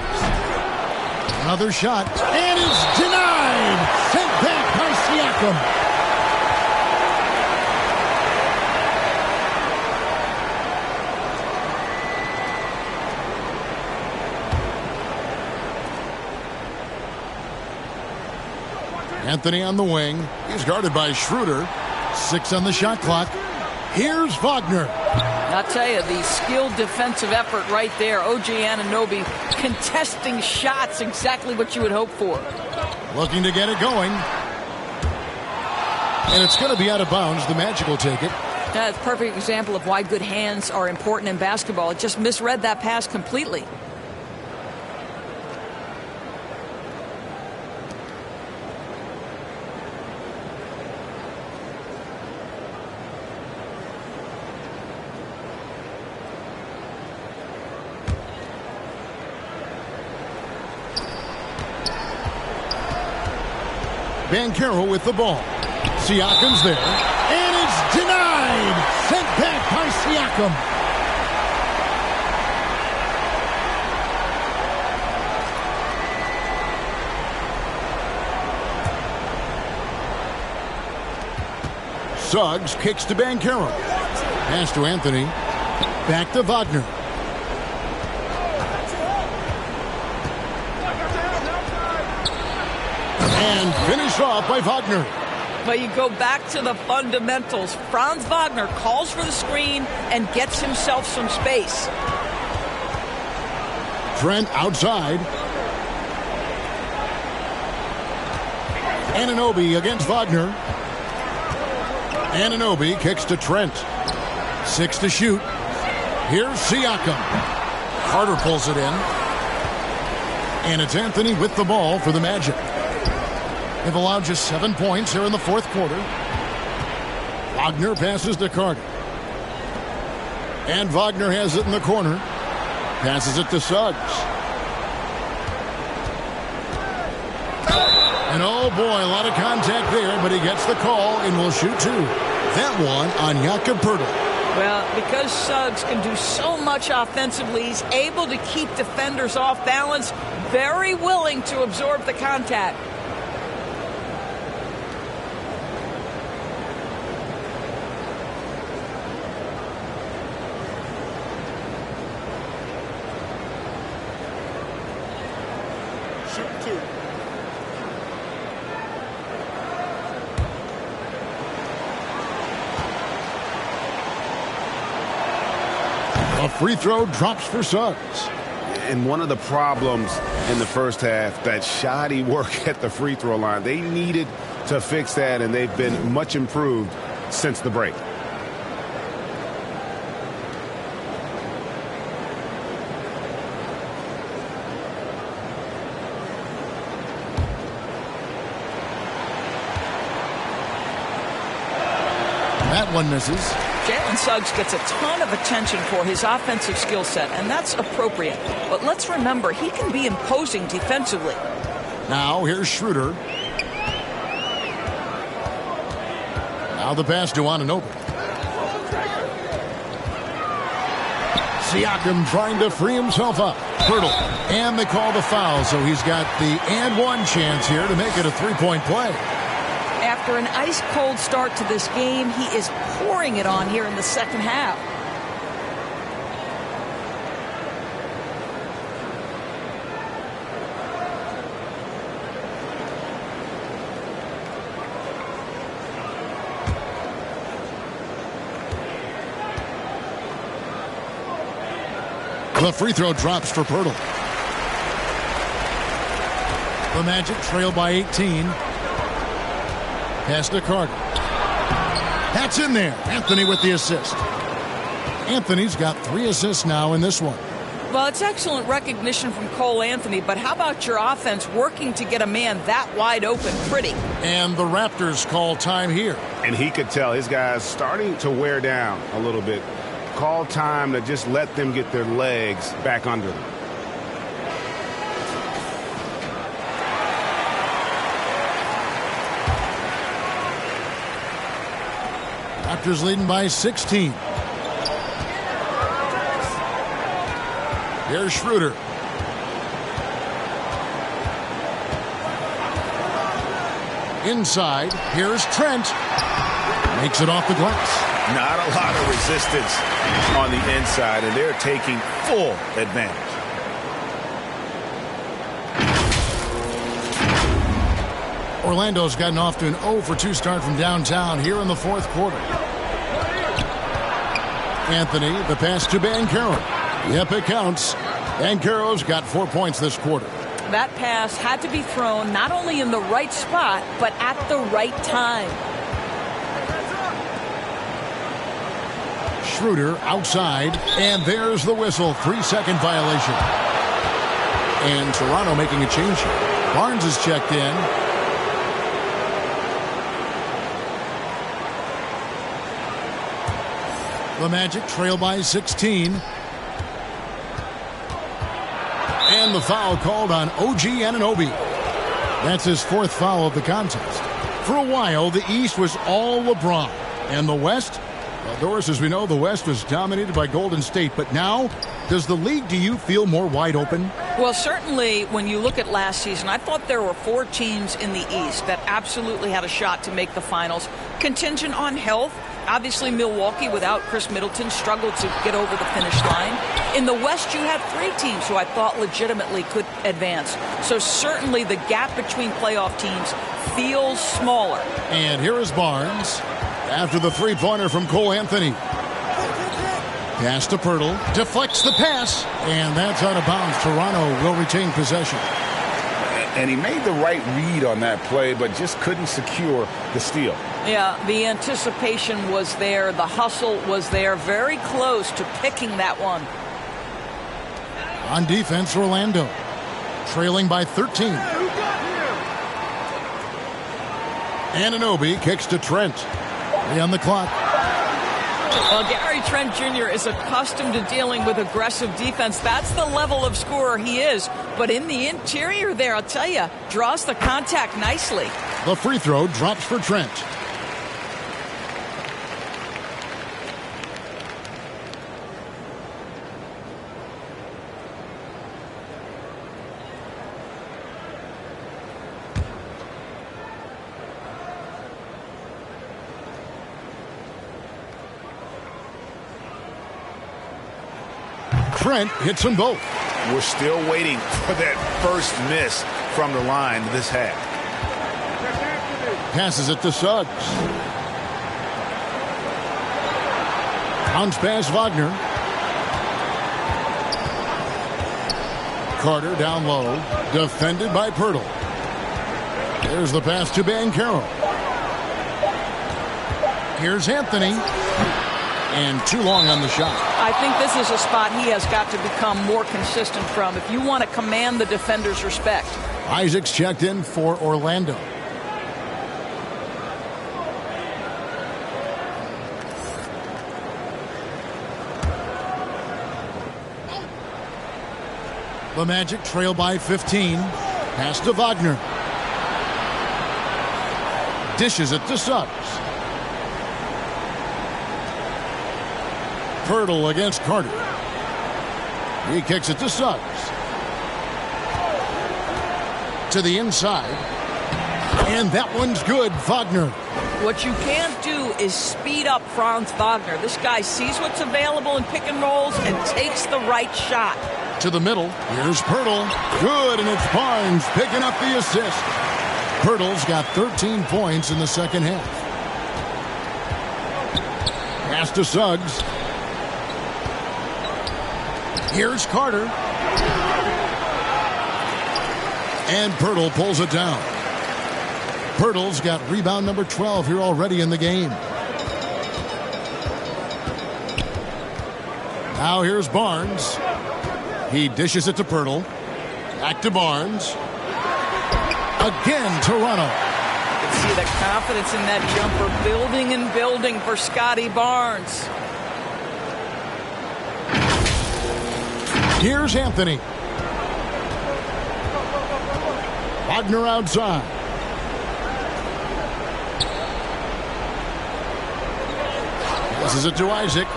Another shot. And it's denied. Sent back by Siakam. Anthony on the wing. He's guarded by Schroeder. 6 on the shot clock. Here's Wagner. I'll tell you, the skilled defensive effort right there. OG Anunoby contesting shots, exactly what you would hope for. Looking to get it going. And it's going to be out of bounds. The Magic will take it. That's a perfect example of why good hands are important in basketball. It just misread that pass completely. Banchero with the ball. Siakam's there. And it's denied. Sent back by Siakam. Suggs kicks to Banchero. Pass to Anthony. Back to Wagner. And finished off by Wagner. But you go back to the fundamentals. Franz Wagner calls for the screen and gets himself some space. Trent outside. Anunoby against Wagner. Anunoby kicks to Trent. 6 to shoot. Here's Siakam. Carter pulls it in. And it's Anthony with the ball for the Magic. They've allowed just 7 points here in the fourth quarter. Wagner passes to Carter. And Wagner has it in the corner. Passes it to Suggs. And oh boy, a lot of contact there, but he gets the call and will shoot 2. That one on Jakob Poeltl. Well, because Suggs can do so much offensively, he's able to keep defenders off balance, very willing to absorb the contact. A free throw drops for Suggs. And one of the problems in the first half, that shoddy work at the free throw line. They needed to fix that, and they've been much improved since the break. That one misses. Jalen Suggs gets a ton of attention for his offensive skill set, and that's appropriate. But let's remember, he can be imposing defensively. Now here's Schroeder. Now the pass to Anunoby. Siakam trying to free himself up. Poeltl. And they call the foul, so he's got the and one chance here to make it a three-point play. After an ice-cold start to this game, he is pouring it on here in the second half. The free throw drops for Pirtle. The Magic trail by 18. Pass to Carter. That's in there. Anthony with the assist. Anthony's got 3 assists now in this one. Well, it's excellent recognition from Cole Anthony, but how about your offense working to get a man that wide open pretty? And the Raptors call time here. And he could tell his guys starting to wear down a little bit. Call time to just let them get their legs back under them. Raptors leading by 16. Here's Schroeder. Inside, here's Trent. Makes it off the glass. Not a lot of resistance on the inside, and they're taking full advantage. Orlando's gotten off to an 0-for-2 start from downtown here in the fourth quarter. Anthony, the pass to Banchero. Yep, it counts. Banchero's got 4 points this quarter. That pass had to be thrown not only in the right spot, but at the right time. Schroeder outside, and there's the whistle. 3-second violation. And Toronto making a change here. Barnes is checked in. The Magic trail by 16. And the foul called on OG Anunoby. That's his 4th foul of the contest. For a while, the East was all LeBron. And the West? Well, Doris, as we know, the West was dominated by Golden State. But now, does the league, do you feel more wide open? Well, certainly when you look at last season, I thought there were 4 teams in the East that absolutely had a shot to make the finals. Contingent on health. Obviously, Milwaukee, without Chris Middleton, struggled to get over the finish line. In the West, you had 3 teams who I thought legitimately could advance. So certainly the gap between playoff teams feels smaller. And here is Barnes after the three-pointer from Cole Anthony. Pass to Pirtle. Deflects the pass. And that's out of bounds. Toronto will retain possession. And he made the right read on that play, but just couldn't secure the steal. Yeah, the anticipation was there. The hustle was there. Very close to picking that one. On defense, Orlando trailing by 13. Anunoby kicks to Trent. 3 on the clock. Well, Gary Trent Jr. is accustomed to dealing with aggressive defense. That's the level of scorer he is. But in the interior there, I'll tell you, draws the contact nicely. The free throw drops for Trent. Trent hits them both. We're still waiting for that first miss from the line this half. Passes it to Suggs. Bounce pass Wagner. Carter down low. Defended by Pirtle. There's the pass to Banchero. Here's Anthony. And too long on the shot. I think this is a spot he has got to become more consistent from if you want to command the defender's respect. Isaac's checked in for Orlando. The Magic trail by 15. Pass to Wagner. Dishes it to Suggs. Pirtle against Carter. He kicks it to Suggs. To the inside. And that one's good. Wagner. What you can't do is speed up Franz Wagner. This guy sees what's available in pick and rolls and takes the right shot. To the middle. Here's Pirtle. Good, and it's Barnes picking up the assist. Pirtle's got 13 points in the second half. Pass to Suggs. Here's Carter. And Pirtle pulls it down. Pirtle's got rebound number 12 here already in the game. Now here's Barnes. He dishes it to Pirtle. Back to Barnes. Again, Toronto. You can see the confidence in that jumper building and building for Scotty Barnes. Here's Anthony. Wagner outside. Passes it to Isaac.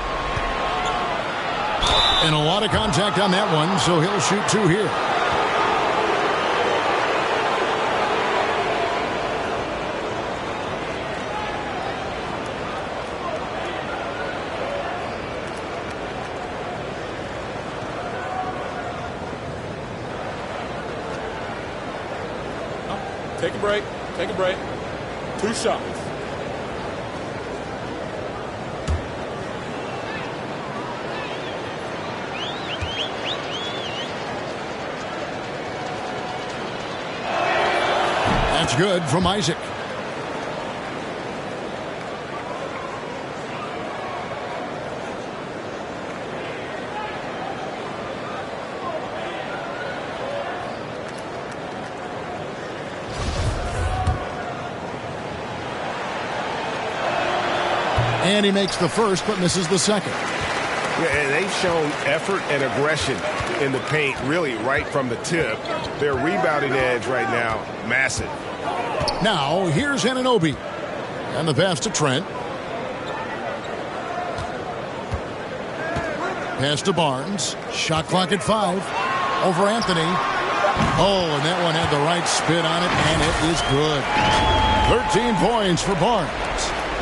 And a lot of contact on that one, so he'll shoot 2 here. Take a break. Take a break. 2 shots. That's good from Isaac. And he makes the first, but misses the second. Yeah, and they've shown effort and aggression in the paint, really right from the tip. Their rebounding edge right now, massive. Now, here's Anunoby. And the pass to Trent. Pass to Barnes. Shot clock at 5. Over Anthony. Oh, and that one had the right spin on it, and it is good. 13 points for Barnes.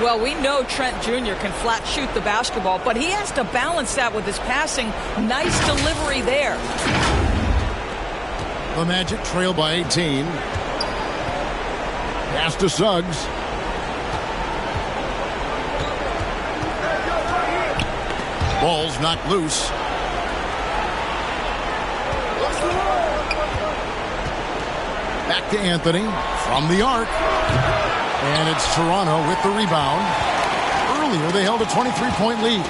Well, we know Trent Jr. can flat shoot the basketball, but he has to balance that with his passing. Nice delivery there. The Magic trail by 18. Pass to Suggs. Ball's knocked loose. Back to Anthony from the arc. And it's Toronto with the rebound. Earlier, they held a 23-point lead.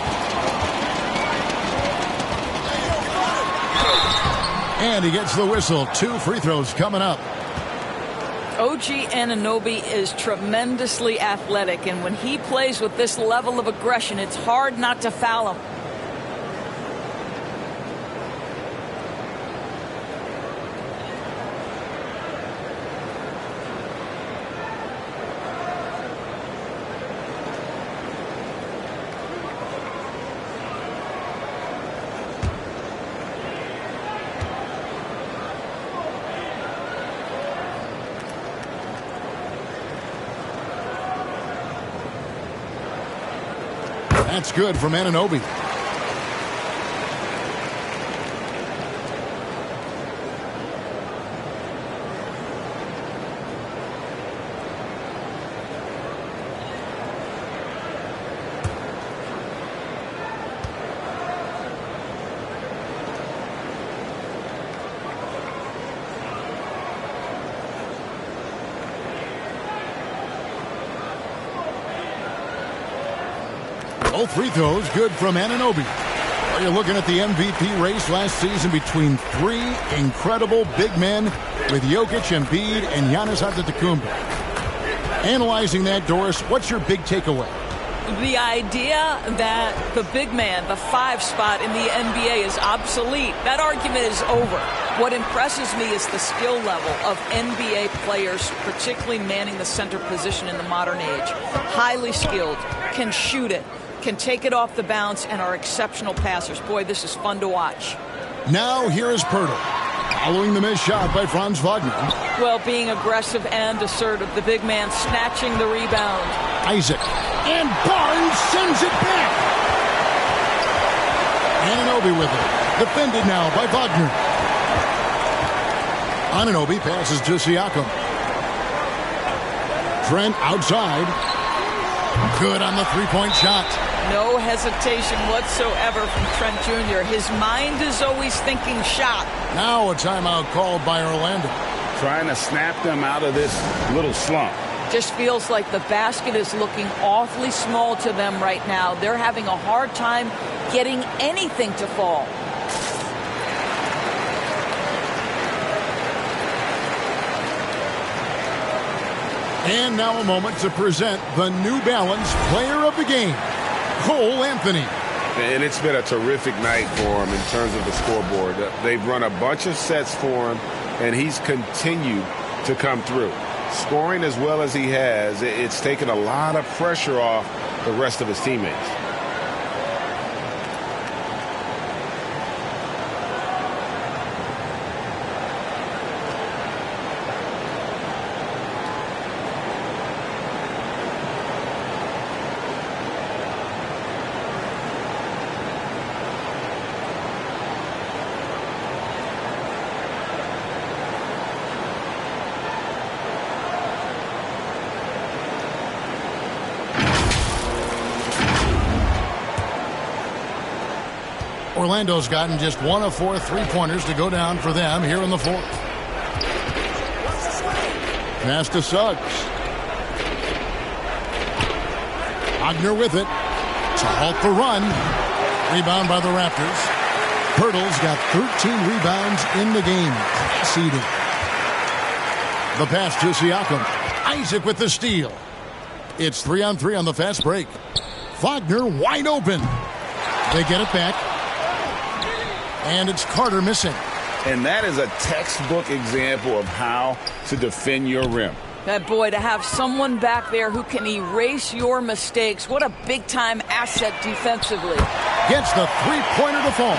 And he gets the whistle. 2 free throws coming up. OG Anunoby is tremendously athletic, and when he plays with this level of aggression, it's hard not to foul him. That's good from Anunoby. Both free throws good from Anunoby. Well, you're looking at the MVP race last season between 3 incredible big men with Jokic, Embiid, and Giannis Antetokounmpo. Analyzing that, Doris, what's your big takeaway? The idea that the big man, the 5 spot in the NBA is obsolete, that argument is over. What impresses me is the skill level of NBA players, particularly manning the center position in the modern age. Highly skilled, can shoot it, can take it off the bounce, and are exceptional passers. Boy, this is fun to watch. Now here is Pirtle. Following the missed shot by Franz Wagner. Well, being aggressive and assertive, the big man snatching the rebound. Isaac. And Barnes sends it back. Anunoby with it. Defended now by Wagner. Anunoby passes to Siakam. Trent outside. Good on the 3-point shot. No hesitation whatsoever from Trent Jr. His mind is always thinking shot. Now a timeout called by Orlando. Trying to snap them out of this little slump. Just feels like the basket is looking awfully small to them right now. They're having a hard time getting anything to fall. And now a moment to present the New Balance Player of the Game, Cole Anthony. And it's been a terrific night for him in terms of the scoreboard. They've run a bunch of sets for him, and he's continued to come through. Scoring as well as he has, it's taken a lot of pressure off the rest of his teammates. Orlando's gotten just 1 of 4 3-pointers to go down for them here in the fourth. Pass to Suggs. Wagner with it to halt the run. Rebound by the Raptors. Pirtle's got 13 rebounds in the game. Seeding. The pass to Siakam. Isaac with the steal. It's 3-on-3 on the fast break. Wagner wide open. They get it back. And it's Carter missing. And that is a textbook example of how to defend your rim. That boy, to have someone back there who can erase your mistakes. What a big-time asset defensively. Gets the three-pointer to fall.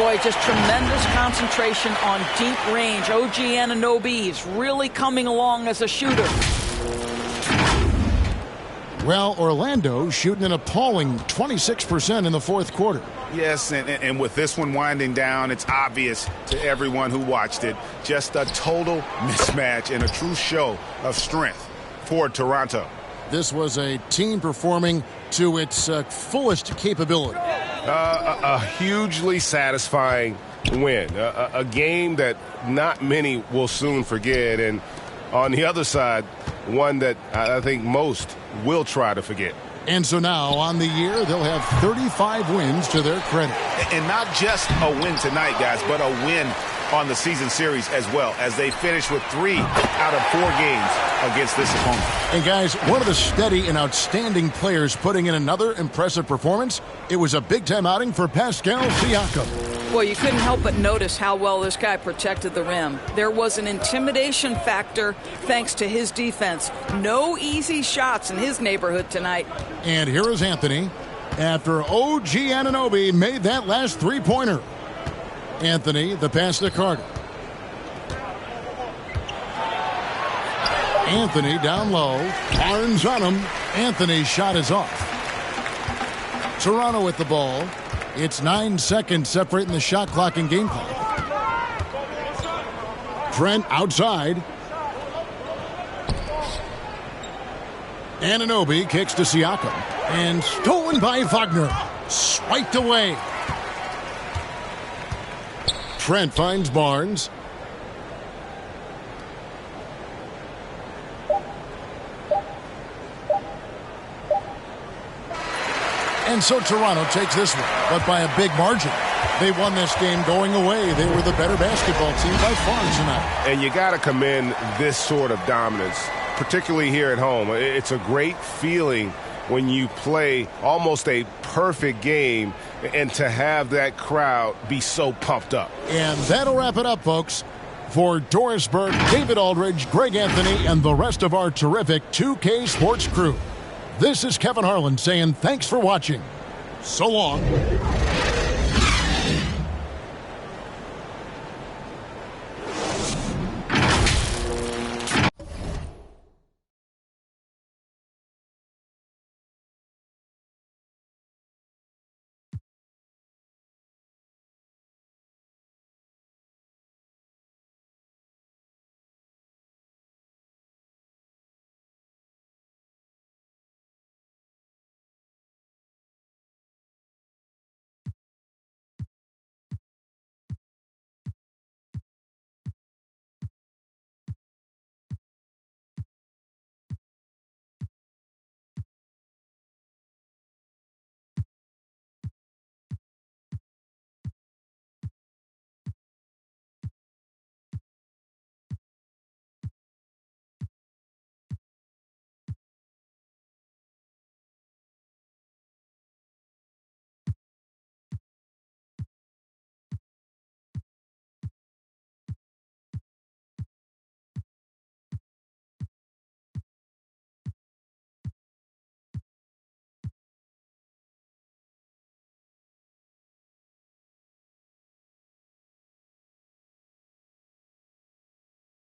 Boy, just tremendous concentration on deep range. OG Anunoby is really coming along as a shooter. Well, Orlando shooting an appalling 26% in the fourth quarter. Yes, and with this one winding down, it's obvious to everyone who watched it. Just a total mismatch and a true show of strength for Toronto. This was a team performing to its fullest capability. A hugely satisfying win. A game that not many will soon forget. And on the other side, one that I think most will try to forget. And so now, on the year, they'll have 35 wins to their credit. And not just a win tonight, guys, but a win on the season series as well, as they finish with 3 out of 4 games against this opponent. And guys, one of the steady and outstanding players putting in another impressive performance, it was a big-time outing for Pascal Siakam. Well, you couldn't help but notice how well this guy protected the rim. There was an intimidation factor thanks to his defense. No easy shots in his neighborhood tonight. And here is Anthony after OG Anunoby made that last three-pointer. Anthony, the pass to Carter. Anthony down low. Barnes on him. Anthony's shot is off. Toronto with the ball. It's 9 seconds separating the shot clock and game clock. Trent outside. Anunoby kicks to Siakam. And stolen by Wagner. Swiped away. Trent finds Barnes. And so Toronto takes this one, but by a big margin. They won this game going away. They were the better basketball team by far tonight. And you got to commend this sort of dominance, particularly here at home. It's a great feeling when you play almost a perfect game and to have that crowd be so pumped up. And that'll wrap it up, folks. For Doris Burke, David Aldridge, Greg Anthony, and the rest of our terrific 2K Sports crew, this is Kevin Harlan saying thanks for watching. So long.